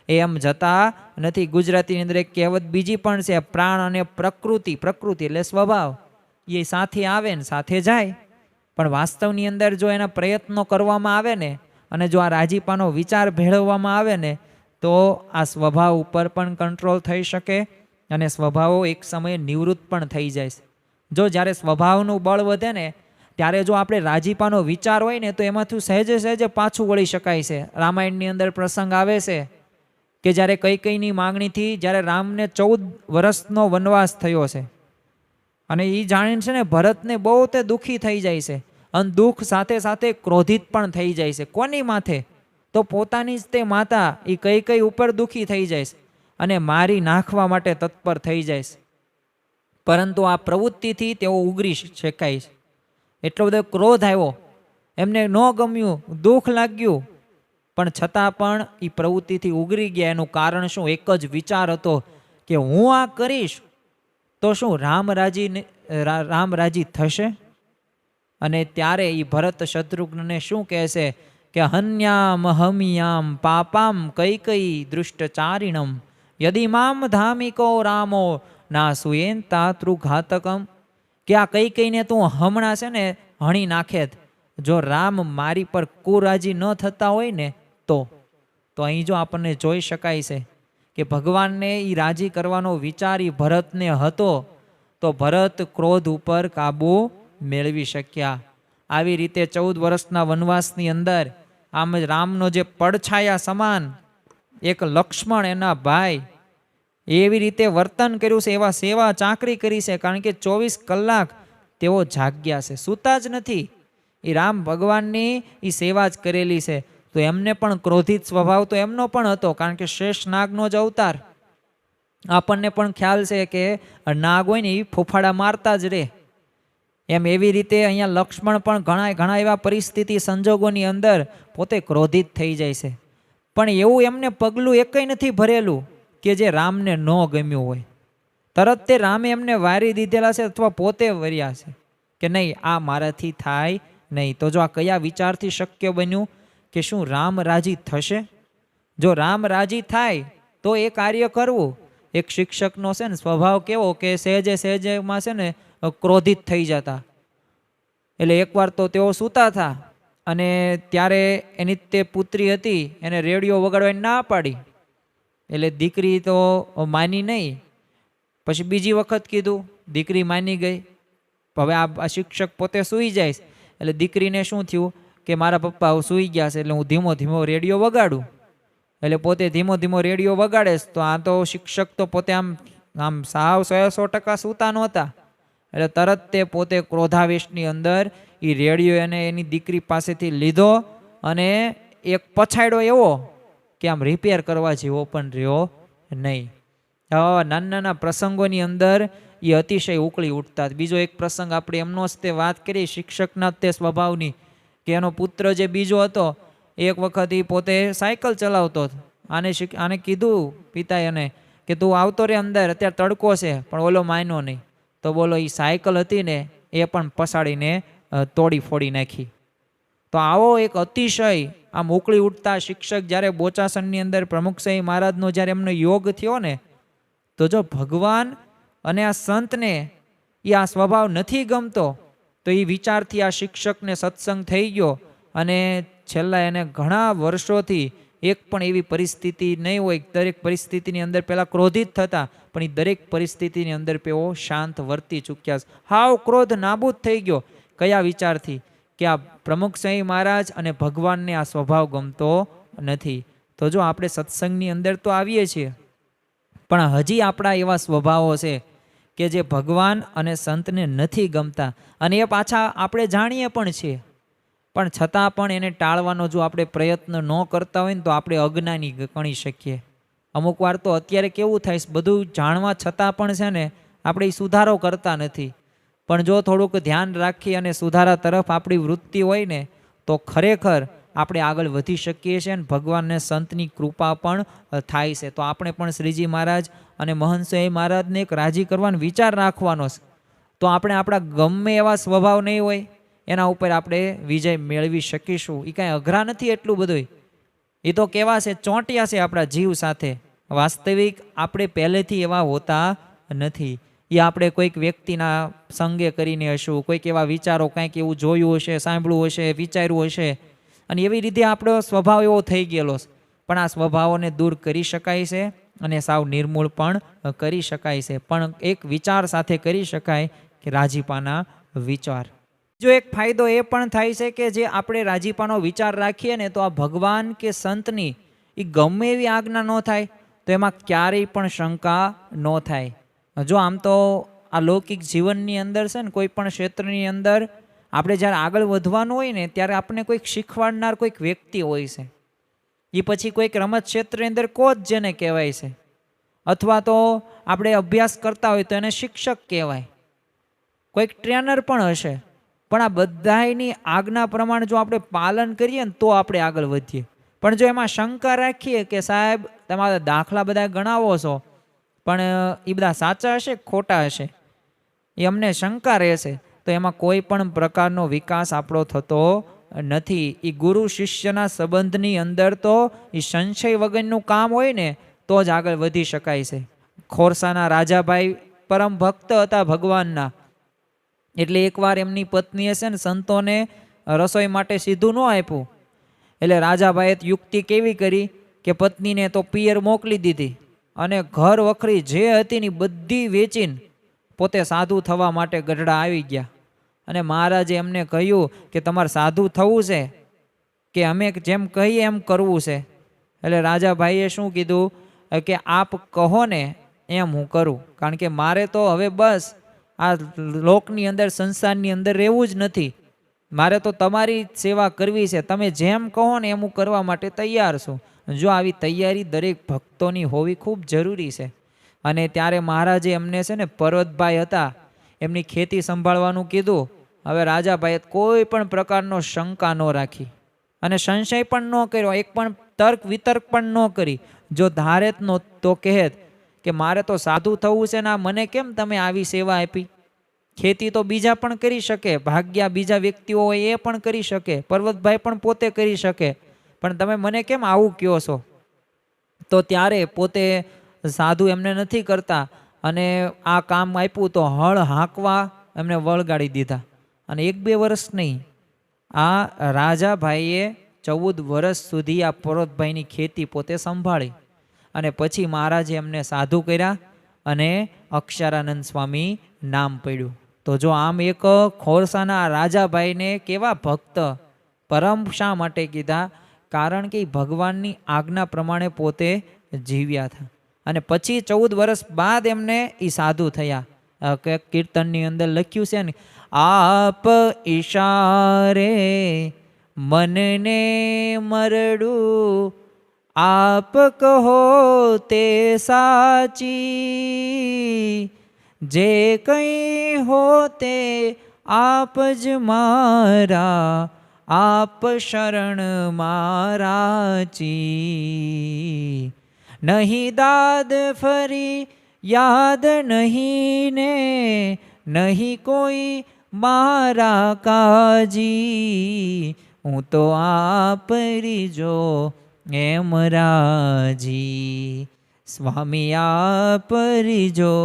Speaker 1: એમ જતા નથી. ગુજરાતીની અંદર એક કહેવત બીજી પણ છે, પ્રાણ અને પ્રકૃતિ. પ્રકૃતિ એટલે સ્વભાવ, એ સાથે આવે ને સાથે જાય. પણ વાસ્તવની અંદર જો એના પ્રયત્નો કરવામાં આવે ને, અને જો આ રાજીપાનો વિચાર ભેળવવામાં આવે ને, તો આ સ્વભાવ ઉપર પણ કંટ્રોલ થઈ શકે અને સ્વભાવો એક સમયે નિવૃત્ત પણ થઈ જાય છે. જો જ્યારે સ્વભાવનું બળ વધે ને, ત્યારે જો આપણે રાજીપાનો વિચાર હોય ને, તો એમાંથી સહેજે સહેજે પાછું વળી શકાય છે. રામાયણની અંદર પ્રસંગ આવે છે કે જ્યારે કૈકેયીની માંગણીથી જ્યારે રામને 14 વર્ષનો વનવાસ થયો છે, અને એ જાણીને છે ને ભરતને બહુ તે દુઃખી થઈ જાય છે, અને દુઃખ સાથે સાથે ક્રોધિત પણ થઈ જાય છે. કોની માથે? તો પોતાની જ તે માતા એ કૈકેયી ઉપર દુઃખી થઈ જાય છે અને મારી નાખવા માટે તત્પર થઈ જાય છે. પરંતુ આ પ્રવૃત્તિથી તેઓ ઉગરી શકાય છે. એટલો બધો ક્રોધ આવ્યો, એમને ન ગમ્યું, દુઃખ લાગ્યું, પણ છતાં પણ એ પ્રવૃત્તિથી ઉગરી ગયા. એનું કારણ શું? એક જ વિચાર હતો કે હું આ કરીશ તો શું રામ રાજી થશે? અને ત્યારે એ ભરત શત્રુઘ્નને શું કહે છે કે હન્યામ હમિયામ પાપામ કૈકેયી દૃષ્ટચારિણમ યદિ મામ ધામિકો રામો ના સુયેન તાતૃઘાતકમ. કે આ કૈકેયીને તું હમણાં છે ને હણી નાખે, જો રામ મારી પર કુરાજી ન થતા હોય ને તો અહીં જો આપણને જોઈ શકાય છે કે ભગવાનને એ રાજી કરવાનો વિચાર એ ભરતને હતો, તો ભરત ક્રોધ ઉપર કાબુ મેળવી શક્યા. આવી રીતે 14 વર્ષના વનવાસની અંદર આમ જ રામનો જે પડછાયા સમાન એક લક્ષ્મણ એના ભાઈ એવી રીતે વર્તન કર્યું છે, એવા સેવા ચાકરી કરી છે. કારણ કે 24 કલાક તેઓ જાગ્યા છે, સૂતા જ નથી. એ રામ ભગવાનની એ સેવા જ કરેલી છે. તો એમને પણ ક્રોધિત સ્વભાવ તો એમનો પણ હતો, કારણ કે શેષ નાગનો જ અવતાર. આપણને પણ ખ્યાલ છે કે નાગ હોય ને એ ફોફાડા મારતા જ રહે. એમ એવી રીતે અહીંયા લક્ષ્મણ પણ ઘણા એવા પરિસ્થિતિ સંજોગોની અંદર પોતે ક્રોધિત થઈ જાય છે. પણ એવું એમને પગલું એકય નથી ભરેલું કે જે રામને ન ગમ્યું હોય. તરત તે રામે એમને વારી દીધેલા છે અથવા પોતે વર્યા છે કે નહીં, આ મારાથી થાય નહીં. તો જો આ કયા વિચારથી શક્ય બન્યું કે શું રામ રાજી થશે? જો રામ રાજી થાય તો એ કાર્ય કરવું. એક શિક્ષકનો છે ને સ્વભાવ કેવો કે સહેજે સહેજેમાં છે ને ક્રોધિત થઈ જતા. એટલે એકવાર તો તેઓ સૂતા હતા અને ત્યારે એની તે પુત્રી હતી, એને રેડિયો વગાડવાની ના પાડી. એટલે દીકરી તો માની નહીં. પછી બીજી વખત કીધું, દીકરી માની ગઈ. હવે આ શિક્ષક પોતે સૂઈ જાય, એટલે દીકરીને શું થયું કે મારા પપ્પા સૂઈ ગયા છે એટલે હું ધીમો ધીમો રેડિયો વગાડું. એટલે પોતે ધીમો ધીમો રેડિયો વગાડે. તો આ તો શિક્ષક તો પોતે આમ સાવ 100% સૂતા નહોતા. એટલે તરત તે પોતે ક્રોધાવેશની અંદર એ રેડિયો એને એની દીકરી પાસેથી લીધો અને એક પછાડ્યો એવો કે આમ રિપેર કરવા જેવો પણ રહ્યો નહીં. નાના નાના પ્રસંગોની અંદર એ અતિશય ઉકળી ઉઠતા. બીજો એક પ્રસંગ આપણે એમનો જ તે વાત કરી શિક્ષકના તે સ્વભાવની, કે એનો પુત્ર જે બીજો હતો, એક વખત એ પોતે સાયકલ ચલાવતો. આને કીધું પિતાએ એને કે તું આવતો રે અંદર, અત્યારે તડકો છે. પણ ઓલો માન્યો નહીં. તો બોલો એ સાયકલ હતી ને એ પણ પસાડીને તોડી ફોડી નાખી. તો આવો એક અતિશય આમ ઉકળી ઉઠતા શિક્ષક જ્યારે બોચાસણની અંદર પ્રમુખ સાંઈ મહારાજનો જ્યારે એમનો યોગ થયો ને, તો જો ભગવાન અને આ સંતને એ આ સ્વભાવ નથી ગમતો, તો એ વિચારથી આ શિક્ષકને સત્સંગ થઈ ગયો અને છેલ્લા એને ઘણા વર્ષોથી એક પણ એવી પરિસ્થિતિ નહીં હોય. દરેક પરિસ્થિતિની અંદર પહેલાં ક્રોધિત થતા, પણ એ દરેક પરિસ્થિતિની અંદર તેઓ શાંત વર્તી ચૂક્યા. હાવ ક્રોધ નાબૂદ થઈ ગયો. કયા વિચારથી? કે આ પ્રમુખ સ્વામી મહારાજ અને ભગવાનને આ સ્વભાવ ગમતો નથી. તો જો આપણે સત્સંગની અંદર તો આવીએ છીએ, પણ હજી આપણા એવા સ્વભાવો છે કે જે ભગવાન અને સંતને નથી ગમતા, અને એ પાછા આપણે જાણીએ પણ છીએ, પણ છતાં પણ એને ટાળવાનો જો આપણે પ્રયત્ન ન કરતા હોય ને તો આપણે અજ્ઞાની ગણી શકીએ. અમુક વાર તો અત્યારે કેવું થાય, બધું જાણવા છતાં પણ છે ને આપણે સુધારો કરતા નથી. પણ જો થોડુંક ધ્યાન રાખી અને સુધારા તરફ આપણી વૃત્તિ હોય ને તો ખરેખર આપણે આગળ વધી શકીએ છીએ અને ભગવાનને સંતની કૃપા પણ થાય છે. તો આપણે પણ શ્રીજી મહારાજ અને મહંત સ્વામી મહારાજને એક રાજી કરવાનો વિચાર રાખવાનો છે. તો આપણે આપણા ગમે એવા સ્વભાવ નહીં હોય એના ઉપર આપણે વિજય મેળવી શકીશું. એ કાંઈ અઘરા નથી એટલું બધું. એ તો કેવા છે, ચોંટ્યા છે આપણા જીવ સાથે. વાસ્તવિક આપણે પહેલેથી એવા હોતા નથી. એ આપણે કોઈક વ્યક્તિના સંગે કરીને હશું, કોઈક એવા વિચારો કાંઈક એવું જોયું હશે, સાંભળ્યું હશે, વિચાર્યું હશે, અને એવી રીતે આપણો સ્વભાવ એવો થઈ ગયેલો છે. પણ આ સ્વભાવોને દૂર કરી શકાય છે અને સાવ નિર્મૂળ પણ કરી શકાય છે. પણ એક વિચાર સાથે કરી શકાય કે રાજીપાના વિચાર. જો એક ફાયદો એ પણ થાય છે કે જે આપણે રાજીપાનો વિચાર રાખીએ ને તો આ ભગવાન કે સંતની એ ગમે એવી આજ્ઞા ન થાય તો એમાં ક્યારેય પણ શંકા ન થાય. જો આમ તો આ લૌકિક જીવનની અંદર છે ને કોઈ પણ ક્ષેત્રની અંદર આપણે જ્યારે આગળ વધવાનું હોય ને ત્યારે આપણને કોઈક શીખવાડનાર કોઈક વ્યક્તિ હોય છે. એ પછી કોઈક રમત ક્ષેત્રની અંદર કોચ જેને કહેવાય છે, અથવા તો આપણે અભ્યાસ કરતા હોય તો એને શિક્ષક કહેવાય, કોઈક ટ્રેનર પણ હશે. પણ આ બધાની આજ્ઞા પ્રમાણે જો આપણે પાલન કરીએ ને તો આપણે આગળ વધીએ. પણ જો એમાં શંકા રાખીએ કે સાહેબ તમારા દાખલા બધા ગણાવો છો પણ એ બધા સાચા હશે ખોટા હશે, એ અમને શંકા રહેશે, તો એમાં કોઈ પણ પ્રકારનો વિકાસ આપણો થતો નથી. એ ગુરુ શિષ્યના સંબંધની અંદર તો એ સંશય વગરનું કામ હોય ને તો જ આગળ વધી શકાય છે. ખોરસાના રાજાભાઈ પરમ ભક્ત હતા ભગવાનના. એટલે એકવાર એમની પત્નીએ છે ને સંતોને રસોઈ માટે સીધું ન આપ્યું. એટલે રાજાભાઈએ યુક્તિ કેવી કરી કે પત્નીને તો પિયર મોકલી દીધી અને ઘર વખરી જે હતી ને બધી વેચીને પોતે સાધુ થવા માટે ગઢડા આવી ગયા. અને મહારાજે એમને કહ્યું કે તમારે સાધુ થવું છે કે અમે જેમ કહીએ એમ કરવું છે? એટલે રાજાભાઈએ શું કીધું કે આપ કહો ને એમ હું કરું, કારણ કે મારે તો હવે બસ આ લોકની અંદર સંસારની અંદર રહેવું જ નથી, મારે તો તમારી સેવા કરવી છે. તમે જેમ કહો ને એમ હું કરવા માટે તૈયાર છું. જો આવી તૈયારી દરેક ભક્તોની હોવી ખૂબ જરૂરી છે. અને ત્યારે મહારાજે એમને છે ને પર્વતભાઈ હતા એમની ખેતી સંભાળવાનું કીધું. હવે રાજાભાઈએ કોઈ પણ પ્રકારનો શંકા ન રાખી અને સંશય પણ ન કર્યો, એક પણ તર્ક વિતર્ક પણ ન કરી. જો ધારે નો તો કહેત કે મારે તો સાધુ થવું છે ને મને કેમ તમે આવી સેવા આપી? ખેતી તો બીજા પણ કરી શકે, ભાગ્યા બીજા વ્યક્તિઓ હોય એ પણ કરી શકે, પર્વતભાઈ પણ પોતે કરી શકે, પણ તમે મને કેમ આવું કહો છો? તો ત્યારે પોતે સાધુ એમને નથી કરતા અને આ કામ આપ્યું તો હળ હાંકવા એમને વળગાડી દીધા. અને 1-2 વર્ષ નહીં, આ રાજાભાઈએ 14 વર્ષ સુધી આ પર્વતભાઈની ખેતી પોતે સંભાળી. અને પછી મહારાજે એમને સાધુ કર્યા અને અક્ષરાનંદ સ્વામી નામ પડ્યું. તો જો આમ એક ખોરસાના રાજાભાઈને કેવા ભક્ત પરમ શા માટે કીધા? કારણ કે ભગવાનની આજ્ઞા પ્રમાણે પોતે જીવ્યા હતા. અને પછી 14 વર્ષ બાદ એમને એ સાધુ થયા. કીર્તનની અંદર લખ્યું છે ને, આપ ઈશારે મનને મરડું, આપ કહો તે સાચી, જે કંઈ હોતે આપ જ મારા, આપ શરણ મારાચી. નહીં દાદ ફરી યાદ નહીં ને, નહીં કોઈ મારા કાજી, હું તો આપ રીજો એમ રાજી. સ્વામી આપ રીજો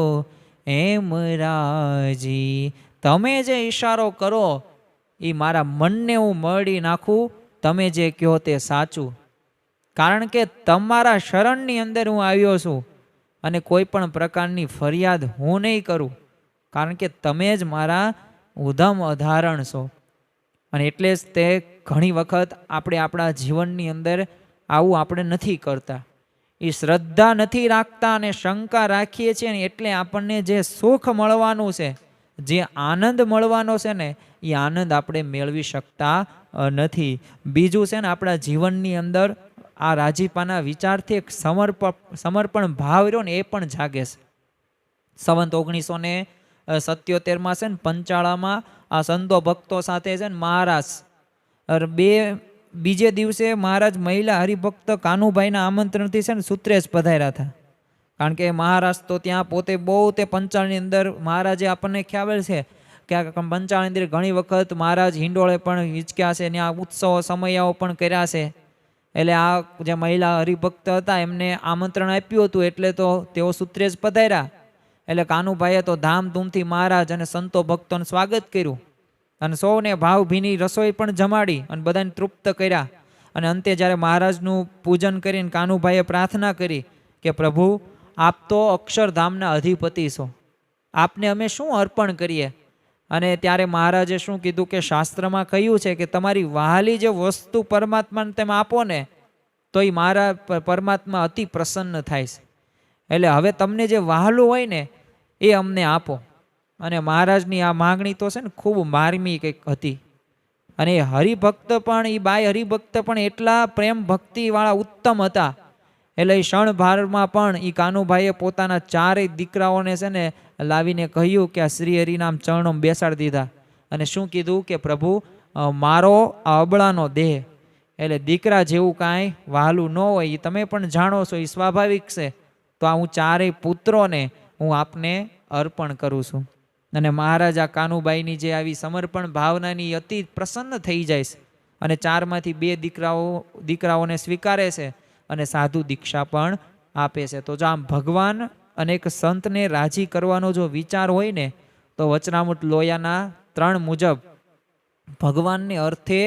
Speaker 1: એમ રાજી. તમે જે ઈશારો કરો એ મારા મનને હું મળી નાખું, તમે જે કહો તે સાચું. કારણ કે તમારા શરણની અંદર હું આવ્યો છું અને કોઈ પણ પ્રકારની ફરિયાદ હું નહીં કરું, કારણ કે તમે જ મારા ઉધમ ઉદાહરણ છો. અને એટલે જ તે ઘણી વખત આપણે આપણા જીવનની અંદર આવું આપણે નથી કરતા. એ શ્રદ્ધા નથી રાખતા અને શંકા રાખીએ છીએ ને એટલે આપણને જે સુખ મળવાનું છે, જે આનંદ મળવાનો છે ને, એ આનંદ આપણે મેળવી શકતા નથી. બીજું છે ને, આપણા જીવનની અંદર આ રાજીપાના વિચારથી એક સમર્પણ ભાવ રહ્યો ને એ પણ જાગે છે. સંવત 1977માં છે ને પંચાળામાં આ સંતો ભક્તો સાથે છે ને મહારાજ બીજે દિવસે મહારાજ મહિલા હરિભક્ત કાનુભાઈના આમંત્રણથી છે ને સુત્રેજ પધાર્યા હતા. કારણ કે મહારાજ તો ત્યાં પોતે બહુ તે પંચાળની અંદર મહારાજે આપણને ખ્યાલ છે કે પંચાળની અંદર ઘણી વખત મહારાજ હિંડોળે પણ હિંચક્યા છે, ત્યાં ઉત્સવો સમયાઓ પણ કર્યા છે. એટલે આ જે મહિલા હરિભક્ત હતા એમને આમંત્રણ આપ્યું હતું એટલે તો તેઓ સુત્રેજ પધાર્યા. એટલે કાનુભાઈએ તો ધામધૂમથી મહારાજ અને સંતો ભક્તોનું સ્વાગત કર્યું અને સૌને ભાવભીની રસોઈ પણ જમાડી અને બધાને તૃપ્ત કર્યા. અને અંતે જ્યારે મહારાજનું પૂજન કરીને કાનુભાઈએ પ્રાર્થના કરી કે પ્રભુ, આપ તો અક્ષરધામના અધિપતિ છો, આપને અમે શું અર્પણ કરીએ? અને ત્યારે મહારાજે શું કીધું કે શાસ્ત્રમાં કહ્યું છે કે તમારી વહાલી જે વસ્તુ પરમાત્માને તમે આપો ને તો એ મારા પરમાત્મા અતિ પ્રસન્ન થાય છે. એટલે હવે તમને જે વહાલું હોય ને એ અમને આપો. અને મહારાજની આ માગણી તો છે ને ખૂબ માર્મિક કંઈક હતી. અને એ હરિભક્ત પણ, એ બાઈ હરિભક્ત પણ એટલા પ્રેમ ભક્તિવાળા ઉત્તમ હતા. એટલે એ ક્ષણભારમાં પણ એ કાનુભાઈએ પોતાના 4 દીકરાઓને છે ને લાવીને કહ્યું કે આ શ્રી હરિનામ ચરણોમાં બેસાડી દીધા. અને શું કીધું કે પ્રભુ, મારો આ અબળાનો દેહ, એટલે દીકરા જેવું કાંઈ વહાલું ન હોય એ તમે પણ જાણો છો, એ સ્વાભાવિક છે. તો આ હું 4 પુત્રોને હું આપને અર્પણ કરું છું. અને મહારાજ આ કાનુબાઈની જે આવી સમર્પણ ભાવનાની અતિ પ્રસન્ન થઈ જાય છે અને 4માંથી 2 દીકરાઓને સ્વીકારે છે અને સાધુ દીક્ષા પણ આપે છે. તો જો આમ ભગવાન અને એક સંતને રાજી કરવાનો જો વિચાર હોય ને તો વચનામૃત લોયાના 3 મુજબ ભગવાનને અર્થે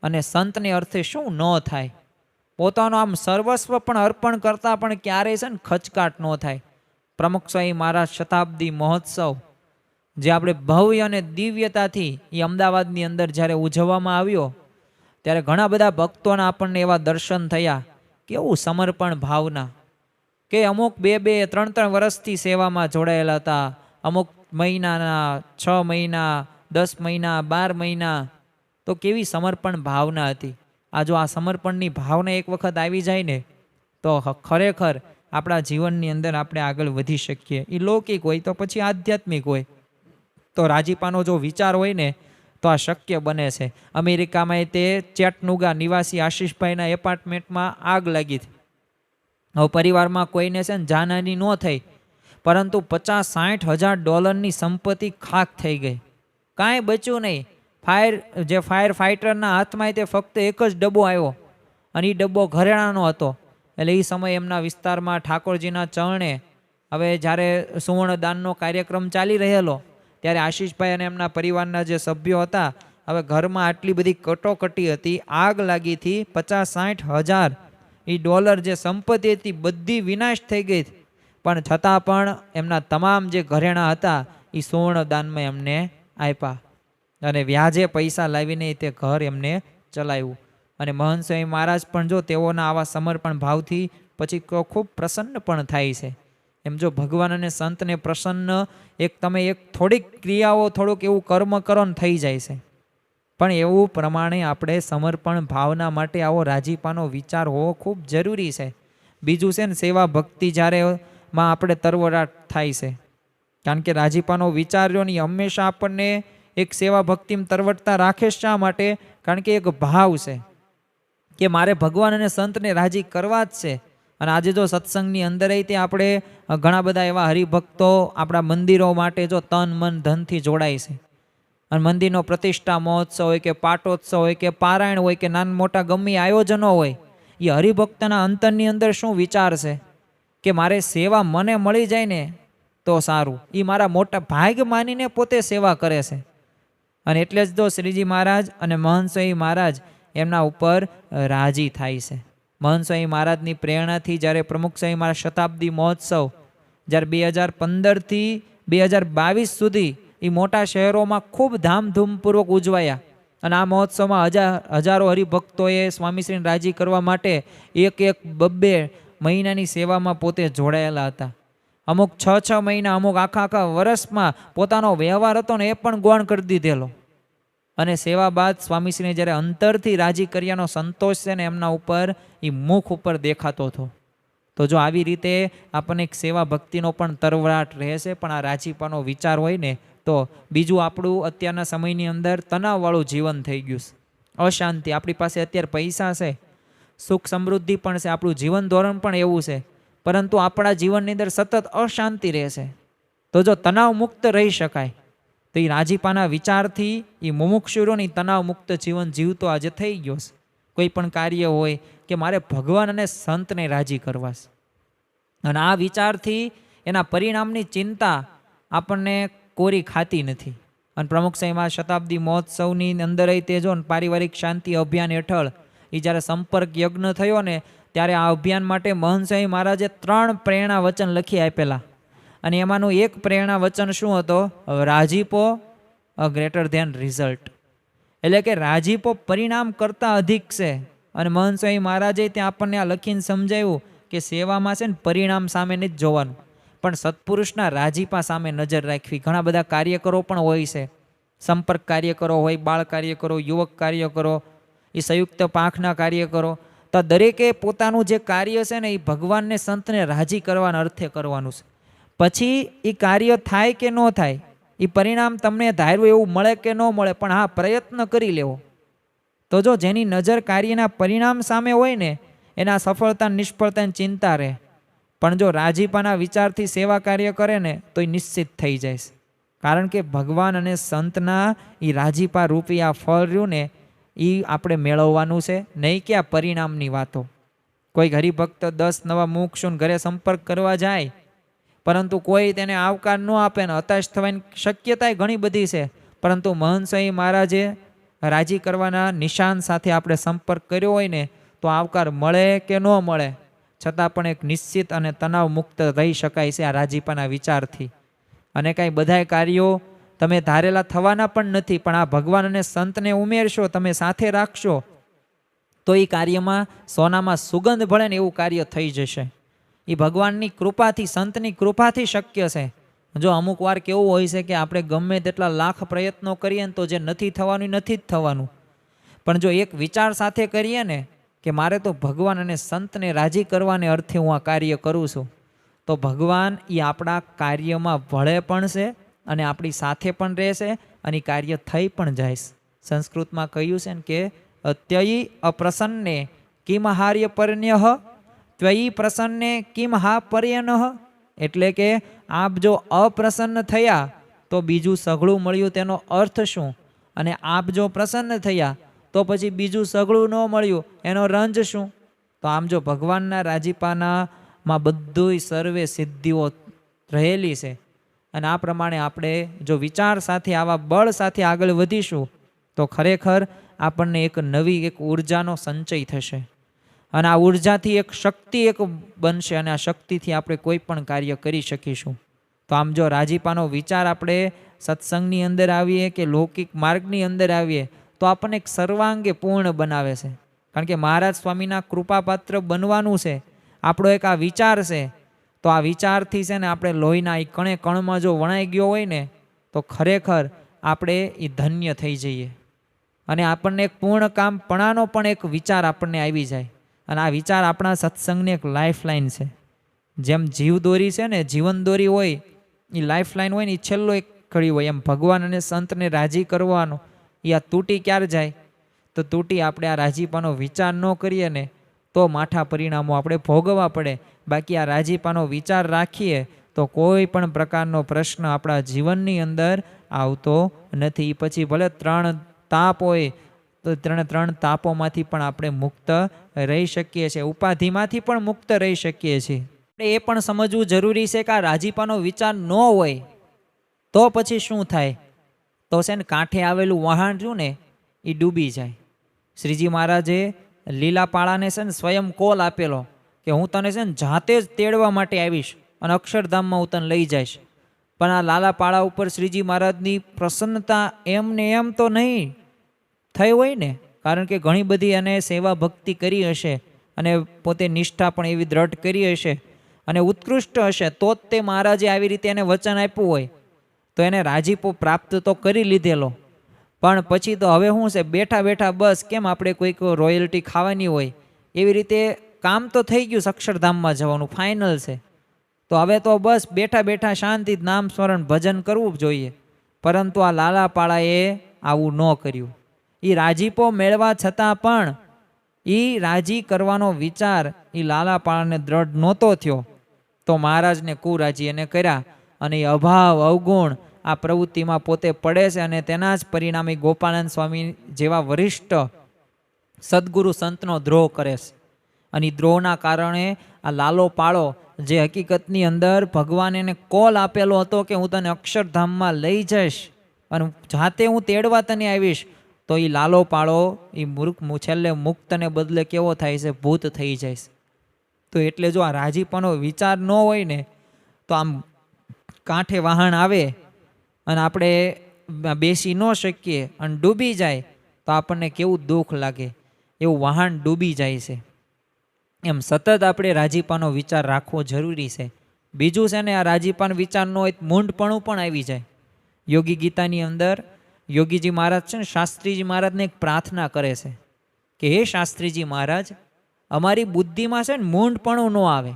Speaker 1: અને સંતને અર્થે શું ન થાય. પોતાનો આમ સર્વસ્વ પણ અર્પણ કરતા પણ ક્યારેય છે ને ખચકાટ ન થાય. પ્રમુખ સ્વામી મહારાજ શતાબ્દી મહોત્સવ જે આપણે ભવ્ય અને દિવ્યતાથી એ અમદાવાદની અંદર જ્યારે ઉજવવામાં આવ્યો ત્યારે ઘણા બધા ભક્તોના આપણને એવા દર્શન થયા. કેવું સમર્પણ ભાવના, કે અમુક 2-2, 3-3 વર્ષથી સેવામાં જોડાયેલા હતા. અમુક મહિનાના 6 મહિના, 10 મહિના, 12 મહિના. તો કેવી સમર્પણ ભાવના હતી. આ જો આ સમર્પણની ભાવના એક વખત આવી જાય ને તો ખરેખર આપણા જીવનની અંદર આપણે આગળ વધી શકીએ. એ લૌકિક હોય તો પછી આધ્યાત્મિક હોય. તો રાજીપાનો જો વિચાર હોય ને તો આ શક્ય બને છે. અમેરિકામાં તે ચેટનુગા નિવાસી આશીષભાઈના એપાર્ટમેન્ટમાં આગ લાગી હતી. હવે પરિવારમાં કોઈને છે ને જાનહાની ન થઈ, પરંતુ $50-60 હજાર સંપત્તિ ખાક થઈ ગઈ. કાંઈ બચ્યું નહીં. ફાયર ફાઇટરના હાથમાં તે ફક્ત એક જ ડબ્બો આવ્યો અને એ ડબ્બો ઘરેણાનો હતો. એટલે એ સમયે એમના વિસ્તારમાં ઠાકોરજીના ચરણે હવે જ્યારે સુવર્ણદાનનો કાર્યક્રમ ચાલી રહેલો ત્યારે આશીષભાઈ અને એમના પરિવારના જે સભ્યો હતા, હવે ઘરમાં આટલી બધી કટોકટી હતી, આગ લાગી હતી, $50-60 હજાર જે સંપત્તિ હતી બધી વિનાશ થઈ ગઈ. પણ છતાં પણ એમના તમામ જે ઘરેણા હતા એ સુવર્ણદાનમાં એમને આપ્યા અને વ્યાજે પૈસા લાવીને તે ઘર એમને ચલાવ્યું. અને મહંત સ્વામી મહારાજ પણ જો તેઓના આવા સમર્પણ ભાવથી પછી ખૂબ પ્રસન્ન પણ થાય છે. એમ જો ભગવાન અને સંતને પ્રસન્ન તમે થોડીક ક્રિયાઓ, થોડુંક એવું કર્મ કરો ને થઈ જાય છે. પણ એવું પ્રમાણે આપણે સમર્પણ ભાવના માટે આવો રાજીપાનો વિચાર હોવો ખૂબ જરૂરી છે. બીજું છે ને સેવા ભક્તિ જ્યારે માં આપણે તરવરાટ થાય છે. કારણ કે રાજીપાનો વિચાર રહ્યો ને હંમેશા આપણને એક સેવા ભક્તિમાં તરવટતા રાખે. શા માટે? કારણ કે એક ભાવ છે કે મારે ભગવાન અને સંતને રાજી કરવા જ છે. અને આજે જો સત્સંગની અંદર તે આપણે ઘણા બધા એવા હરિભક્તો આપણા મંદિરો માટે જો તન મન ધનથી જોડાય છે. અને મંદિરનો પ્રતિષ્ઠા મહોત્સવ હોય કે પાટોત્સવ હોય કે પારાયણ હોય કે નાના મોટા ગમે આયોજનો હોય, એ હરિભક્તના અંતરની અંદર શું વિચાર છે કે મારે સેવા મને મળી જાય ને તો સારું. એ મારા મોટા ભાગ માનીને પોતે સેવા કરે છે. અને એટલે જ તો શ્રીજી મહારાજ અને મહંત સ્વામી મહારાજ એમના ઉપર રાજી થાય છે. મહંત સ્વામી મહારાજની પ્રેરણાથી જ્યારે પ્રમુખ સ્વામી મહારાજ શતાબ્દી મહોત્સવ જ્યારે 2015થી 2022 સુધી એ મોટા શહેરોમાં ખૂબ ધામધૂમપૂર્વક ઉજવાયા. અને આ મહોત્સવમાં હજારો હરિભક્તોએ સ્વામીશ્રીને રાજી કરવા માટે એક બબ્બે મહિનાની સેવામાં પોતે જોડાયેલા હતા. અમુક 6 મહિના, અમુક આખા વર્ષમાં પોતાનો વ્યવહાર હતો ને એ પણ ગૌણ કરી દીધેલો. અને સેવા બાદ સ્વામીશ્રીને જ્યારે અંતરથી રાજી કર્યાનો સંતોષ છે ને એમના ઉપર એ મુખ ઉપર દેખાતો હતો. તો જો આવી રીતે આપણને એક સેવા ભક્તિનો પણ તરવરાટ રહેશે. પણ આ રાજીપાનો વિચાર હોય ને તો બીજું આપણું અત્યારના સમયની અંદર તણાવવાળું જીવન થઈ ગયું છે. અશાંતિ. આપણી પાસે અત્યારે પૈસા છે, સુખ સમૃદ્ધિ પણ છે, આપણું જીવન ધોરણ પણ એવું છે, પરંતુ આપણા જીવનની અંદર સતત અશાંતિ રહેશે. તો જો તણાવ મુક્ત રહી શકાય તો એ રાજીપાના વિચારથી એ મુમુક્ષુરોની તણાવ મુક્ત જીવન જીવતો આજે થઈ ગયો છે. કોઈ પણ કાર્ય હોય કે મારે ભગવાન અને સંતને રાજી કરવા છે, અને આ વિચારથી એના પરિણામની ચિંતા આપણને કોરી ખાતી નથી. અને પ્રમુખ સ્વામીમાં શતાબ્દી મહોત્સવની અંદર તે જો પારિવારિક શાંતિ અભિયાન હેઠળ એ જ્યારે સંપર્ક યજ્ઞ થયો ને ત્યારે આ અભિયાન માટે મહંત સ્વામી મહારાજે 3 પ્રેરણા વચન લખી આપેલા. અને એમાંનું એક પ્રેરણા વચન શું હતો? રાજીપો અ ગ્રેટર ધેન રિઝલ્ટ. એટલે કે રાજીપો પરિણામ કરતાં અધિક છે. અને મહંત સ્વામી મહારાજે ત્યાં આપણને આ લખીને સમજાવ્યું કે સેવામાં છે ને પરિણામ સામે નથી જોવાનું, પણ સત્પુરુષના રાજીપા સામે નજર રાખવી. ઘણા બધા કાર્યકરો પણ હોય છે, સંપર્ક કાર્યકરો હોય, બાળ કાર્યકરો, યુવક કાર્યકરો, એ સંયુક્ત પાંખના કાર્યકરો. તો દરેકે પોતાનું જે કાર્ય છે ને એ ભગવાનને સંતને રાજી કરવાના અર્થે કરવાનું છે. પછી એ કાર્ય થાય કે ન થાય, એ પરિણામ તમને ધાર્યું એવું મળે કે ન મળે, પણ હા પ્રયત્ન કરી લેવો. તો જો જેની નજર કાર્યના પરિણામ સામે હોય ને એના સફળતા નિષ્ફળતાની ચિંતા રહે. પણ જો રાજીપાના વિચારથી સેવા કાર્ય કરે ને તો એ નિશ્ચિત થઈ જાય. કારણ કે ભગવાન અને સંતના એ રાજીપા રૂપી આ ફળ રહ્યું ને એ આપણે મેળવવાનું છે, નહીં કે આ પરિણામની વાતો. કોઈ હરિભક્ત 10 નવા મુક્ષુન ઘરે સંપર્ક કરવા જાય, પરંતુ કોઈ તેને આવકાર ન આપે ને હતાશ થવાની શક્યતા ઘણી બધી છે. પરંતુ મહંત સ્વામી મહારાજે રાજી કરવાના નિશાન સાથે આપણે સંપર્ક કર્યો હોય ને તો આવકાર મળે કે ન મળે છતાં પણ એક નિશ્ચિત અને તણાવ મુક્ત રહી શકાય છે આ રાજીપાના વિચારથી. અને કાંઈ બધાય કાર્યો તમે ધારેલા થવાના પણ નથી, પણ આ ભગવાન અને સંતને ઉમેરશો, તમે સાથે રાખશો તો એ કાર્યમાં સોનામાં સુગંધ ભળે ને એવું કાર્ય થઈ જશે. એ ભગવાનની કૃપાથી, સંતની કૃપાથી શક્ય છે. જો અમુક વાર કેવું હોય છે કે આપણે ગમે તેટલા લાખ પ્રયત્નો કરીએ ને તો જે નથી થવાનું નથી જ થવાનું. પણ જો એક વિચાર સાથે કરીએ ને કે મારે તો ભગવાન અને સંતને રાજી કરવાને અર્થે હું આ કાર્ય કરું છું, તો ભગવાન એ આપણા કાર્યમાં ભળે પણ છે અને આપણી સાથે પણ રહેશે અને કાર્ય થઈ પણ જાય. સંસ્કૃતમાં કહ્યું છે ને કે ત્યયી અપ્રસન્ને કિમ હાર્ય પરણ્યઃ ત્વયી પ્રસન્ને કિમ હા પર્યનઃ. એટલે કે આપ જો અપ્રસન્ન થયા તો બીજું સઘળું મળ્યું તેનો અર્થ શું? અને આપ જો પ્રસન્ન થયા તો પછી બીજું સઘળું ન મળ્યું એનો રંજ શું? તો આમ જો ભગવાનના રાજીપાનામાં બધું સર્વે સિદ્ધિઓ રહેલી છે. અને આ પ્રમાણે આપણે જો વિચાર સાથે, આવા બળ સાથે આગળ વધીશું તો ખરેખર આપણને એક નવી એક ઉર્જાનો સંચય થશે. અને આ ઉર્જાથી એક શક્તિ એક બનશે અને આ શક્તિથી આપણે કોઈ પણ કાર્ય કરી શકીશું. તો આમ જો રાજીપાનો વિચાર આપણે સત્સંગની અંદર આવીએ કે લૌકિક માર્ગની અંદર આવીએ તો આપણને એક સર્વાંગે પૂર્ણ બનાવે છે. કારણ કે મહારાજ સ્વામીના કૃપાપાત્ર બનવાનું છે, આપણો એક આ વિચાર છે. તો આ વિચારથી છે ને આપણે લોહીના એ કણે કણમાં જો વણાઈ ગયો હોય ને તો ખરેખર આપણે એ ધન્ય થઈ જઈએ. અને આપણને એક પૂર્ણ કામપણાનો પણ એક વિચાર આપણને આવી જાય. અને આ વિચાર આપણા સત્સંગની એક લાઈફલાઈન છે. જેમ જીવદોરી છે ને, જીવન દોરી હોય એ લાઈફલાઈન હોય ને, એ છેલ્લો એક કડી હોય, એમ ભગવાન અને સંતને રાજી કરવાનો એ આ તૂટી ક્યારે જાય? તો તૂટી આપણે આ રાજીપાનો વિચાર ન કરીએ ને તો માઠા પરિણામો આપણે ભોગવવા પડે. બાકી આ રાજીપાનો વિચાર રાખીએ તો કોઈ પણ પ્રકારનો પ્રશ્ન આપણા જીવનની અંદર આવતો નથી. પછી ભલે 3 તાપ હોય તો 3 તાપોમાંથી પણ આપણે મુક્ત રહી શકીએ છીએ, ઉપાધિમાંથી પણ મુક્ત રહી શકીએ છીએ. એ પણ સમજવું જરૂરી છે કે આ રાજીપાનો વિચાર ન હોય તો પછી શું થાય? તો છે ને કાંઠે આવેલું વહાણ રહ્યું ને એ ડૂબી જાય. શ્રીજી મહારાજે લીલાપાળાને છે ને સ્વયં કોલ આપેલો કે હું તને છે ને જાતે જ તેડવા માટે આવીશ અને અક્ષરધામમાં હું તને લઈ જઈશ. પણ આ લાલાપાળા ઉપર શ્રીજી મહારાજની પ્રસન્નતા એમને એમ તો નહીં થઈ હોય ને, કારણ કે ઘણી બધી એને સેવા ભક્તિ કરી હશે અને પોતે નિષ્ઠા પણ એવી દ્રઢ કરી હશે અને ઉત્કૃષ્ટ હશે, તો જ તે મહારાજે આવી રીતે એને વચન આપ્યું હોય તો એને રાજીપો પ્રાપ્ત તો કરી લીધેલો. પણ પછી તો હવે શું છે, બેઠા બેઠા બસ કેમ આપણે કોઈક રોયલ્ટી ખાવાની હોય એવી રીતે કામ તો થઈ ગયું, અક્ષરધામમાં જવાનું ફાઇનલ છે. તો હવે તો બસ બેઠા બેઠા શાંતિ નામ સ્મરણ ભજન કરવું જોઈએ. પરંતુ આ લાલાપાળાએ આવું ન કર્યું. એ રાજીપો મેળવા છતાં પણ એ રાજી કરવાનો વિચાર એ લાલાપાળાને દ્રઢ નહોતો થયો, તો મહારાજને કુરાજી એને કર્યા અને એ અભાવ અવગુણ આ પ્રવૃત્તિમાં પોતે પડે છે અને તેના જ પરિણામે ગોપાળાનંદ સ્વામી જેવા વરિષ્ઠ સદગુરુ સંતનો દ્રોહ કરે છે. અને એ દ્રોહના કારણે આ લાલો પાળો જે હકીકતની અંદર ભગવાન એને કોલ આપેલો હતો કે હું તને અક્ષરધામમાં લઈ જઈશ અને જાતે હું તેડવા તને આવીશ, તો એ લાલો પાળો એ છેલ્લે મુક્તને બદલે કેવો થાય છે, ભૂત થઈ જાય છે. તો એટલે જો આ રાજીપાનો વિચાર ન હોય ને તો આમ કાંઠે વહાણ આવે અને આપણે બેસી ન શકીએ અને ડૂબી જાય તો આપણને કેવું દુઃખ લાગે, એવું વહાણ ડૂબી જાય છે. એમ સતત આપણે રાજીપાનો વિચાર રાખવો જરૂરી છે. બીજું છે ને, આ રાજીપાનો વિચાર ન હોય મૂંઢપણું પણ આવી જાય. યોગી ગીતાની અંદર યોગીજી મહારાજ છે ને શાસ્ત્રીજી મહારાજને એક પ્રાર્થના કરે છે કે હે શાસ્ત્રીજી મહારાજ, અમારી બુદ્ધિમાં છે ને મૂંઢપણું ન આવે.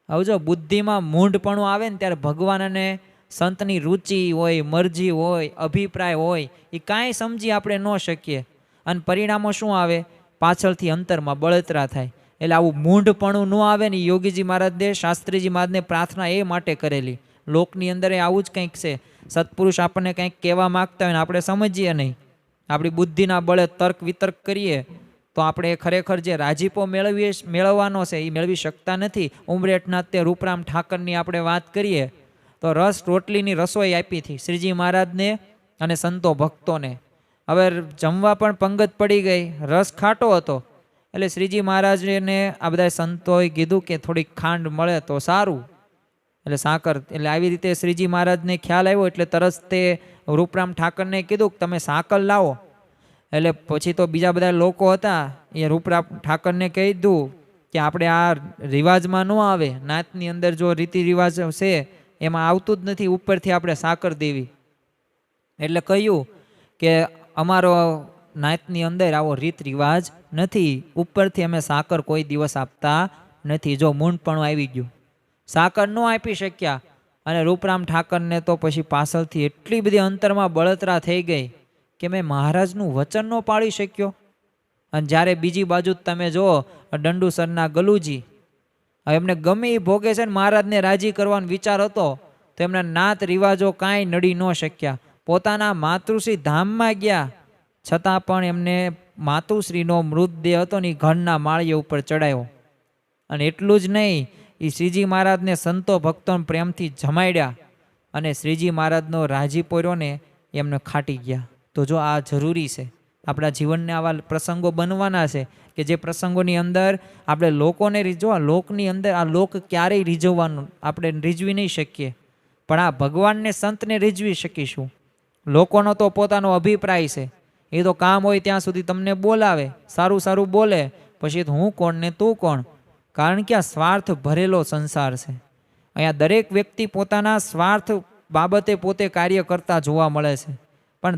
Speaker 1: હવે જો બુદ્ધિમાં મૂંઢપણું આવે ને ત્યારે ભગવાન અને સંતની રુચિ હોય, મરજી હોય, અભિપ્રાય હોય એ કાંઈ સમજી આપણે ન શકીએ અને પરિણામો શું આવે, પાછળથી અંતરમાં બળતરા થાય. એટલે આવું મૂંઢપણું ન આવે ને યોગીજી મહારાજને શાસ્ત્રીજી મહારાજને પ્રાર્થના એ માટે કરેલી. લોકની અંદર આવું જ કંઈક છે, સત્પુરુષ આપણને કંઈક કહેવા માગતા હોય ને આપણે સમજીએ નહીં, આપણી બુદ્ધિના બળે તર્ક વિતર્ક કરીએ તો આપણે ખરેખર જે રાજીપો મેળવવાનો છે એ મેળવી શકતા નથી. ઉમરેઠના તે રૂપરામ ઠાકરની આપણે વાત કરીએ તો રસ રોટલીની રસોઈ આપી હતી શ્રીજી મહારાજને અને સંતો ભક્તોને. હવે જમવા પણ પંગત પડી ગઈ, રસ ખાટો હતો એટલે શ્રીજી મહારાજને આ બધા સંતોએ કીધું કે થોડીક ખાંડ મળે તો સારું, એટલે સાકર. એટલે આવી રીતે શ્રીજી મહારાજને ખ્યાલ આવ્યો એટલે તરત તે રૂપરામ ઠાકરને કીધું કે તમે સાકર લાવો. એટલે પછી તો બીજા બધા લોકો હતા એ રૂપરામ ઠાકરને કહી દીધું કે આપણે આ રિવાજમાં ન આવે, નાતની અંદર જો રીતિ રિવાજ છે એમાં આવતું જ નથી ઉપરથી આપણે સાકર દેવી. એટલે કહ્યું કે અમારો નાતની અંદર આવો રીત રિવાજ નથી, ઉપરથી અમે સાકર કોઈ દિવસ આપતા નથી. જો મૂંઢપણું આવી ગયું, સાકર ન આપી શક્યા અને રૂપરામ ઠાકરને તો પછી પાછળથી એટલી બધી અંતરમાં બળતરા થઈ ગઈ કે મેં મહારાજનું વચન ન પાળી શક્યો. અને જ્યારે બીજી બાજુ તમે જુઓ દંડુસરના ગલુજી, એમને ગમે એ ભોગે છે ને મહારાજને રાજી કરવાનો વિચાર હતો તો એમના નાત રિવાજો કાંઈ નડી ન શક્યા. પોતાના માતૃશ્રી ધામમાં ગયા છતાં પણ એમને માતુશ્રીનો મૃતદેહ હતો ને ઘરના માળીએ ઉપર ચડાવ્યો. અને એટલું જ નહીં, એ શ્રીજી મહારાજને સંતો ભક્તોને પ્રેમથી જમાડ્યા અને શ્રીજી મહારાજનો રાજીપો રહ્યો ને એમને ખાટી ગયા. તો જો આ જરૂરી છે, આપણા જીવનને આવા પ્રસંગો બનવાના છે કે જે પ્રસંગોની અંદર આપણે લોકોને રીઝવવા, લોકની અંદર આ લોક ક્યારેય રીઝવવાનું આપણે રીઝવી નહીં શકીએ, પણ આ ભગવાનને સંતને રીઝવી શકીશું. લોકોનો તો પોતાનો અભિપ્રાય છે, એ તો કામ હોય ત્યાં સુધી તમને બોલાવે, સારું સારું બોલે, પછી હું કોણ ને તું કોણ. કારણ કે આ સ્વાર્થ ભરેલો સંસાર છે. અહીંયા દરેક વ્યક્તિ પોતાના સ્વાર્થ બાબતે પોતે કાર્ય કરતા જોવા મળે છે. પણ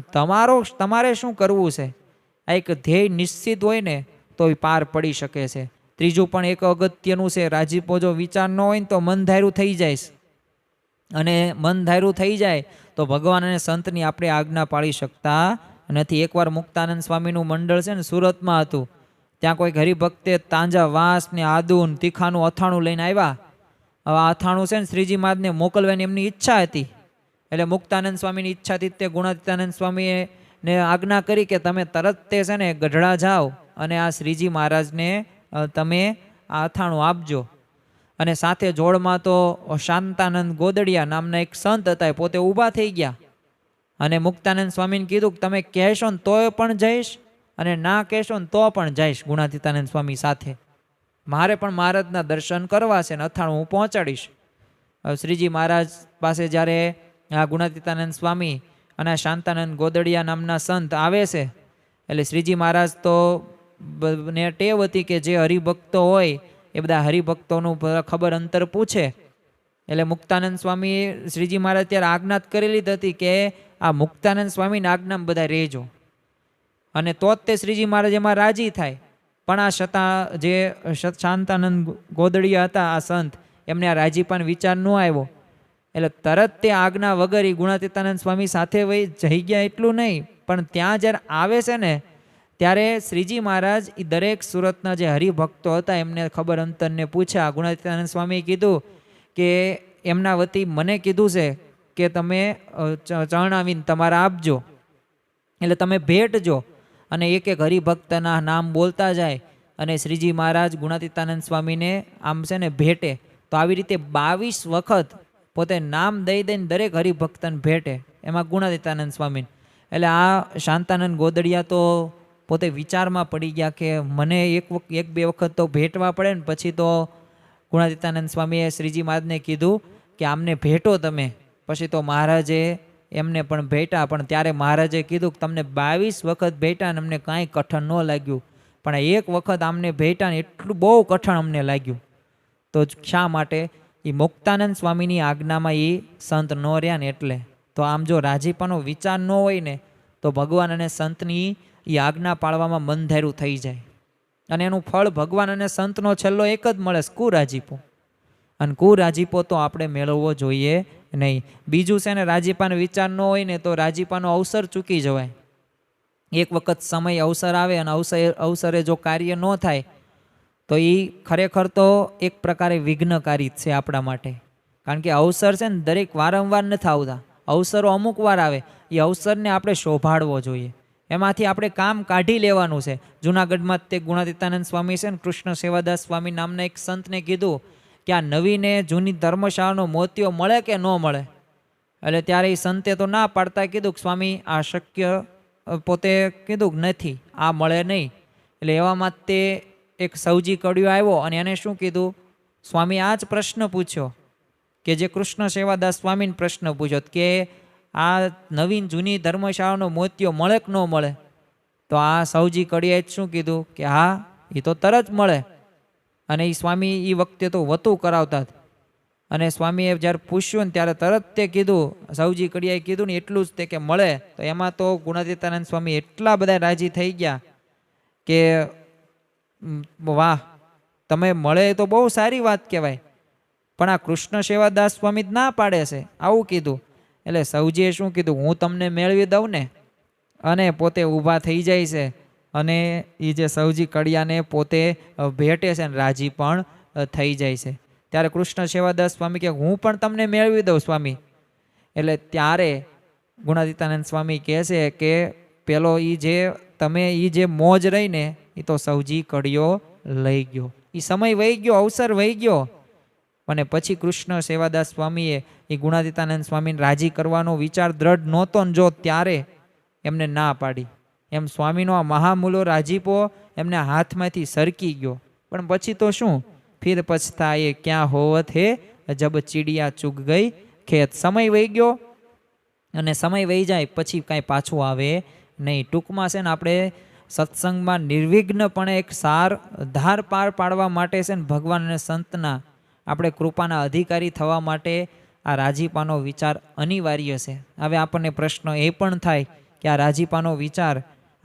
Speaker 1: તમારે શું કરવું છે, આ એક ધ્યેય નિશ્ચિત હોય ને તો એ પાર પડી શકે છે. ત્રીજું પણ એક અગત્યનું છે, રાજીપો જો વિચાર ન હોય ને તો મન ધાર્યું થઈ જાય, અને મન ધાર્યું થઈ જાય તો ભગવાન અને સંતની આપણે આજ્ઞા પાળી શકતા નથી. એકવાર મુક્તાનંદ સ્વામીનું મંડળ છે ને સુરતમાં હતું, ત્યાં કોઈ હરિભક્તે તાંજા વાંસ ને આદુ ને તીખાનું અથાણું લઈને આવ્યા. હવે આ અથાણું છે ને શ્રીજી મહારાજને મોકલવાની એમની ઈચ્છા હતી. એટલે મુક્તાનંદ સ્વામીની ઈચ્છાથી તે ગુણાતીતાનંદ સ્વામીએ આજ્ઞા કરી કે તમે તરત તે છે ને ગઢડા જાઓ અને આ શ્રીજી મહારાજને તમે આ અથાણું આપજો. અને સાથે જોડમાં તો શાંતાનંદ ગોદડિયા નામના એક સંત હતા, એ પોતે ઊભા થઈ ગયા અને મુક્તાનંદ સ્વામીને કીધું કે તમે કહેશો ને તોય પણ જઈશ અને ના કહેશો ને તો પણ જઈશ ગુણાતીતાનંદ સ્વામી સાથે, મારે પણ મહારાજના દર્શન કરવા છે ને અથાણું હું પહોંચાડીશ. શ્રીજી મહારાજ પાસે જ્યારે આ ગુણાતીતાનંદ સ્વામી અને શાંતાનંદ ગોદડિયા નામના સંત આવે છે, એટલે શ્રીજી મહારાજ તો ને ટેવ હતી કે જે હરિભક્તો હોય એ બધા હરિભક્તોનું ખબર અંતર પૂછે. એટલે મુક્તાનંદ સ્વામી શ્રીજી મહારાજ ત્યારે આજ્ઞા કરેલી જ હતી કે આ મુક્તાનંદ સ્વામીની આજ્ઞામાં બધા રહેજો, અને તો જ તે શ્રીજી મહારાજ એમાં રાજી થાય. પણ આ છતાં જે શાંતાનંદ ગોદડિયા હતા આ સંત, એમને આ રાજીપાન વિચાર ન આવ્યો, એટલે તરત તે આજ્ઞા વગર ગુણાતીતાનંદ સ્વામી સાથે વહી જઈ ગયા. એટલું નહીં, પણ ત્યાં જ્યારે આવે છે ને ત્યારે શ્રીજી મહારાજ એ દરેક સુરતના જે હરિભક્તો હતા એમને ખબર અંતરને પૂછ્યા. ગુણાતીતાનંદ સ્વામીએ કીધું કે એમના વતી મને કીધું છે કે તમે ચરણાવીને તમારા આપજો, એટલે તમે ભેટજો. અને એક એક હરિભક્તના નામ બોલતા જાય અને શ્રીજી મહારાજ ગુણાતીતાનંદ સ્વામીને આમ છે ને ભેટે. તો આવી રીતે 22 વખત પોતે નામ દઈ દઈને દરેક હરિભક્તને ભેટે, એમાં ગુણાતીતાનંદ સ્વામીને. એટલે આ શાંતાનંદ ગોદડિયા તો પોતે વિચારમાં પડી ગયા કે મને એક બે વખત તો ભેટવા પડે ને પછી તો. ગુણાતીતાનંદ સ્વામીએ શ્રીજી મહારાજને કીધું કે આમને ભેટો તમે. પછી તો મહારાજે એમને પણ ભેટા, પણ ત્યારે મહારાજે કીધું કે તમને 22 વખત ભેટા ને અમને કાંઈ કઠણ ન લાગ્યું, પણ એક વખત આમને ભેટા ને એટલું બહુ કઠણ અમને લાગ્યું. તો શા માટે? એ મુક્તાનંદ સ્વામીની આજ્ઞામાં એ સંત ન રહ્યા ને એટલે. તો આમ જો રાજીપાનો વિચાર ન હોય ને તો ભગવાન અને સંતની એ આજ્ઞા પાળવામાં બંધારું થઈ જાય, અને એનું ફળ ભગવાન અને સંતનો છેલ્લો એક જ મળે, કુરાજીપો. અને કુરાજીપો તો આપણે મેળવવો જોઈએ નહીં. બીજું છે ને, રાજીપાનો વિચાર ન હોય ને તો રાજીપાનો અવસર ચૂકી જવાય. એક વખત સમય અવસર આવે અને અવસરે જો કાર્ય ન થાય તો એ ખરેખર તો એક પ્રકારે વિઘ્નકારી જ છે આપણા માટે. કારણ કે અવસર છે ને દરેક વારંવાર નથી આવતા, અવસરો અમુક વાર આવે. એ અવસરને આપણે શોભાડવો જોઈએ, એમાંથી આપણે કામ કાઢી લેવાનું છે. જુનાગઢમાં તે ગુણાતીતાનંદ સ્વામી છે ને કૃષ્ણ સેવાદાસ સ્વામી નામના એક સંતને કીધું કે આ નવીને જૂની ધર્મશાળાનો મોતિયો મળે કે ન મળે? એટલે ત્યારે એ સંતે તો ના પાડતા કીધું કે સ્વામી આ શક્ય, પોતે કીધું કે નથી, આ મળે નહીં. એટલે એવામાં તે એક સૌજી કડિયો આવ્યો અને એને શું કીધું? સ્વામી આ જ પ્રશ્ન પૂછ્યો કે જે કૃષ્ણ સેવાદાસ સ્વામીને પ્રશ્ન પૂછ્યો કે આ નવીન જૂની ધર્મશાળાનો મોતિયો મળે કે ન મળે? તો આ સૌજી કડિયાએ શું કીધું કે હા, એ તો તરત મળે. અને એ સ્વામી એ વખતે તો વતું કરાવતા. અને સ્વામીએ જ્યારે પૂછ્યું ને ત્યારે તરત તે કીધું, સૌજી કડિયાએ કીધું ને એટલું જ તે કે મળે. તો એમાં તો ગુણાતીતાનંદ સ્વામી એટલા બધા રાજી થઈ ગયા કે વાહ, તમે મળે તો બહુ સારી વાત કહેવાય, પણ આ કૃષ્ણ સેવાદાસ સ્વામી જ ના પાડે છે, આવું કીધું. એટલે સૌજીએ શું કીધું, હું તમને મેળવી દઉં ને. અને પોતે ઊભા થઈ જાય છે અને એ જે સૌજી કડિયાને પોતે ભેટે છે ને રાજી પણ થઈ જાય છે. ત્યારે કૃષ્ણ સેવાદાસ સ્વામી કે હું પણ તમને મેળવી દઉં સ્વામી. એટલે ત્યારે ગુણાતીતાનંદ સ્વામી કહે છે કે પેલો એ જે તમે એ જે મોજ રહી ને એ તો સૌજી કડિયો લઈ ગયો, એ સમય વહી ગયો, અવસર વહી ગયો. અને પછી કૃષ્ણ સેવાદાસ સ્વામીએ એ ગુણાતીતાનંદ સ્વામીને રાજી કરવાનો વિચાર દ્રઢ નહોતો ને જો ત્યારે એમને ના પાડી. એમ સ્વામીનો આ મહામૂલો રાજીપો એમના હાથમાંથી સરકી ગયો. પણ પછી તો શું, ફિર પછતાએ ક્યાં હોવત હે જબ ચીડિયા ચૂગ ગઈ ખેત. સમય વહી ગયો અને સમય વહી જાય પછી કાંઈ પાછું આવે નહીં. ટૂંકમાં છે ને આપણે સત્સંગમાં નિર્વિઘ્નપણે એક સાર ધાર પાર પાડવા માટે છે ને ભગવાન અને સંતના આપણે કૃપાના અધિકારી થવા માટે આ રાજીપાનો વિચાર અનિવાર્ય છે. હવે આપણને પ્રશ્ન એ પણ થાય કે આ રાજીપાનો વિચાર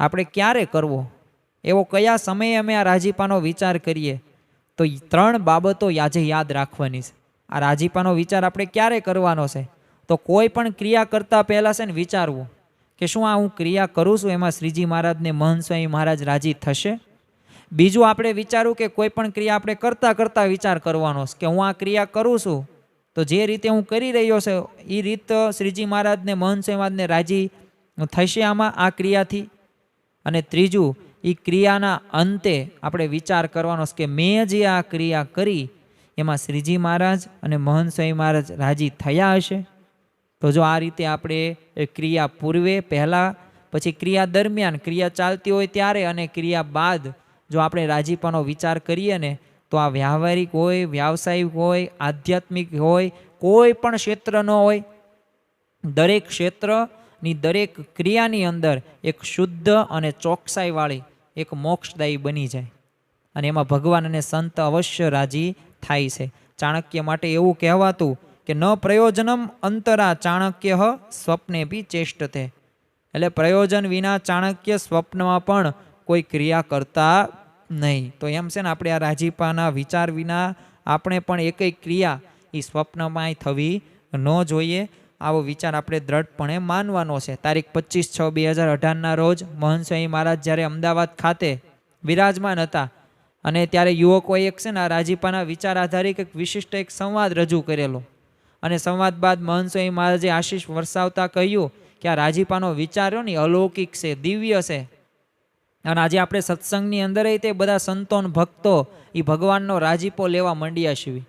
Speaker 1: આપણે ક્યારે કરવો, એવો કયા સમયે અમે આ રાજીપાનો વિચાર કરીએ? તો 3 બાબતો આજે યાદ રાખવાની છે. આ રાજીપાનો વિચાર આપણે ક્યારે કરવાનો છે? તો કોઈ પણ ક્રિયા કરતાં પહેલાં છે ને વિચારવું કે શું આ હું ક્રિયા કરું છું એમાં શ્રીજી મહારાજને મહંત સ્વામી મહારાજ રાજી થશે? બીજું આપણે વિચારવું કે કોઈ પણ ક્રિયા આપણે કરતાં વિચાર કરવાનો કે હું આ ક્રિયા કરું છું તો જે રીતે હું કરી રહ્યો છે એ રીત શ્રીજી મહારાજને મહંત સ્વામી મહારાજને રાજી થશે આમાં આ ક્રિયાથી? અને ત્રીજું, એ ક્રિયાના અંતે આપણે વિચાર કરવાનો કે મેં જે આ ક્રિયા કરી એમાં શ્રીજી મહારાજ અને મહંત સ્વામી મહારાજ રાજી થયા હશે? તો જો આ રીતે આપણે ક્રિયા પૂર્વે પહેલાં, પછી ક્રિયા દરમિયાન, ક્રિયા ચાલતી હોય ત્યારે અને ક્રિયા બાદ જો આપણે રાજીપાનો વિચાર કરીએ ને, તો આ વ્યવહારિક હોય, વ્યાવસાયિક હોય, આધ્યાત્મિક હોય, કોઈ પણ ક્ષેત્ર ન હોય, દરેક ક્ષેત્રની દરેક ક્રિયાની અંદર એક શુદ્ધ અને ચોકસાઈવાળી એક મોક્ષદાયી બની જાય. અને એમાં ભગવાન અને સંત અવશ્ય રાજી થાય છે. ચાણક્ય માટે એવું કહેવાતું કે ન પ્રયોજનમ અંતરા ચાણક્ય સ્વપ્ને બી ચેષ્ટતે. એટલે પ્રયોજન વિના ચાણક્ય સ્વપ્નમાં પણ કોઈ ક્રિયા કરતા નહીં. તો એમ છે ને, આપણે આ રાજીપાના વિચાર વિના આપણે પણ એકય ક્રિયા એ સ્વપ્નમાં થવી ન જોઈએ. આવો વિચાર આપણે દ્રઢપણે માનવાનો છે. તારીખ 25/6/2018 રોજ મહંત સ્વામી મહારાજ જ્યારે અમદાવાદ ખાતે વિરાજમાન હતા અને ત્યારે યુવકોએ એક છે ને આ રાજીપાના વિચાર આધારિત એક વિશિષ્ટ એક સંવાદ રજૂ કરેલો. અને સંવાદ બાદ મહંત સ્વામી મહારાજે આશીષ વરસાવતા કહ્યું કે આ રાજીપાનો વિચાર ને અલૌકિક છે, દિવ્ય છે. અને આજે આપણે સત્સંગની અંદર તે બધા સંતો ભક્તો એ ભગવાનનો રાજીપો લેવા માંડ્યા છીએ.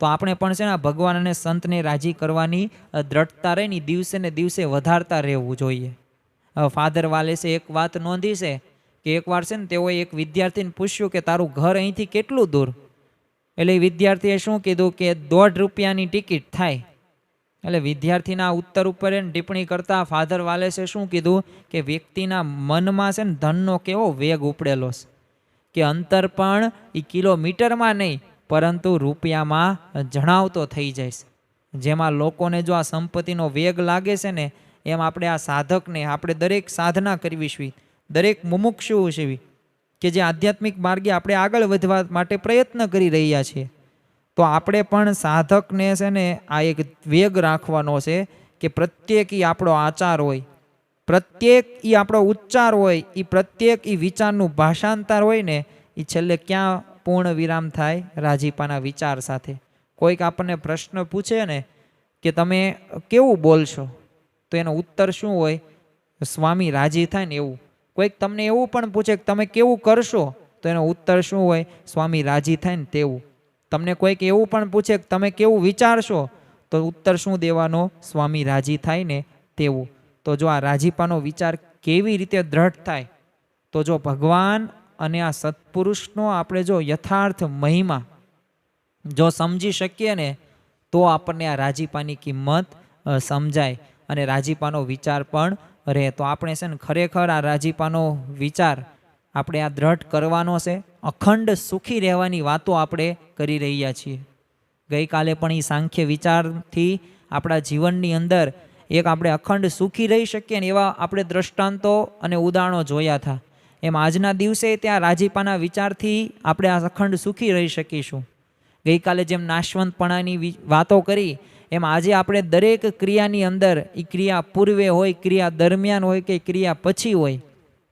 Speaker 1: તો આપણે પણ છે ને ભગવાન અને સંતને રાજી કરવાની દ્રઢતા રહીને દિવસે ને દિવસે વધારતા રહેવું જોઈએ. ફાધર વાલેસે એક વાત નોંધી છે કે એકવાર છે ને તેઓએ એક વિદ્યાર્થીને પૂછ્યું કે તારું ઘર અહીંથી કેટલું દૂર? એટલે વિદ્યાર્થીએ શું કીધું કે 1.5 રૂપિયાની ટિકિટ થાય. એટલે વિદ્યાર્થીના ઉત્તર ઉપર ટિપ્પણી કરતા ફાધર વાલેસે શું કીધું કે વ્યક્તિના મનમાં છે ને ધનનો કેવો વેગ ઉપડેલો છે કે અંતર પણ એ કિલોમીટરમાં નહીં પરંતુ રૂપિયામાં જણાવતો થઈ જાય છે. જેમાં લોકોને જો આ સંપત્તિનો વેગ લાગે છે ને, એમ આપણે આ સાધકને આપણે દરેક સાધના કરવી છે, દરેક મુમુક્ષુ છે કે જે આધ્યાત્મિક માર્ગે આપણે આગળ વધવા માટે પ્રયત્ન કરી રહ્યા છીએ. તો આપણે પણ સાધકને છે ને આ એક વેગ રાખવાનો છે કે પ્રત્યેક એ આપણો આચાર હોય, પ્રત્યેક એ આપણો ઉચ્ચાર હોય, એ પ્રત્યેક એ વિચારનું ભાષાંતર હોય ને, એ છેલ્લે ક્યાં પૂર્ણ વિરામ થાય? રાજીપાના વિચાર સાથે. કોઈક આપણને પ્રશ્ન પૂછે ને કે તમે કેવું બોલશો, તો એનો ઉત્તર શું હોય? સ્વામી રાજી થાય ને એવું. કોઈક તમને એવું પણ પૂછે કે તમે કેવું કરશો, તો એનો ઉત્તર શું હોય? સ્વામી રાજી થાય ને તેવું. તમને કોઈક એવું પણ પૂછે કે તમે કેવું વિચારશો, તો ઉત્તર શું દેવાનો? સ્વામી રાજી થાય ને તેવું. તો જો આ રાજીપાનો વિચાર કેવી રીતે દ્રઢ થાય? તો જો ભગવાન અને આ સત્પુરુષનો આપણે જો યથાર્થ મહિમા જો સમજી શકીએ ને, તો આપણને આ રાજીપાની કિંમત સમજાય અને રાજીપાનો વિચાર પણ રહે. તો આપણે છે ને ખરેખર આ રાજીપાનો વિચાર આપણે આ દ્રઢ કરવાનો છે. અખંડ સુખી રહેવાની વાતો આપણે કરી રહ્યા છીએ. ગઈકાલે પણ એ સાંખ્ય વિચારથી આપણા જીવનની અંદર એક આપણે અખંડ સુખી રહી શકીએ ને એવા આપણે દ્રષ્ટાંતો અને ઉદાહરણો જોયા હતા. એમ આજના દિવસે ત્યાં રાજીપાના વિચારથી આપણે આ અખંડ સુખી રહી શકીશું. ગઈકાલે જેમ નાશવંતપણાની વાતો કરી, એમ આજે આપણે દરેક ક્રિયાની અંદર, એ ક્રિયા પૂર્વે હોય, ક્રિયા દરમિયાન હોય કે ક્રિયા પછી હોય,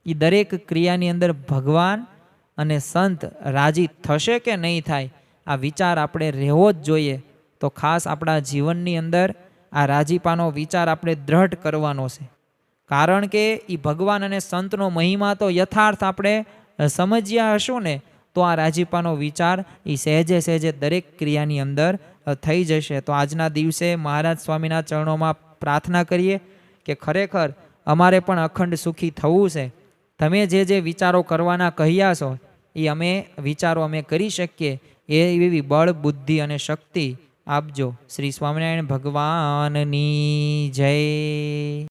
Speaker 1: એ દરેક ક્રિયાની અંદર ભગવાન અને સંત રાજી થશે કે નહીં થાય, આ વિચાર આપણે રહેવો જ જોઈએ. તો ખાસ આપણા જીવનની અંદર આ રાજીપાનો વિચાર આપણે દ્રઢ કરવાનો છે. કારણ કે એ ભગવાન અને સંતનો મહિમા તો યથાર્થ આપણે સમજ્યા હશું ને, તો આ રાજીપાનો વિચાર એ સહેજે સહેજે દરેક ક્રિયાની અંદર થઈ જશે. તો આજના દિવસે મહારાજ સ્વામીના ચરણોમાં પ્રાર્થના કરીએ કે ખરેખર અમારે પણ અખંડ સુખી થવું છે. તમે જે વિચારો કરવાના કહ્યા છો એ વિચારો અમે કરી શકીએ એવી બળ, બુદ્ધિ અને શક્તિ આપજો. શ્રી સ્વામિનારાયણ ભગવાનની જય.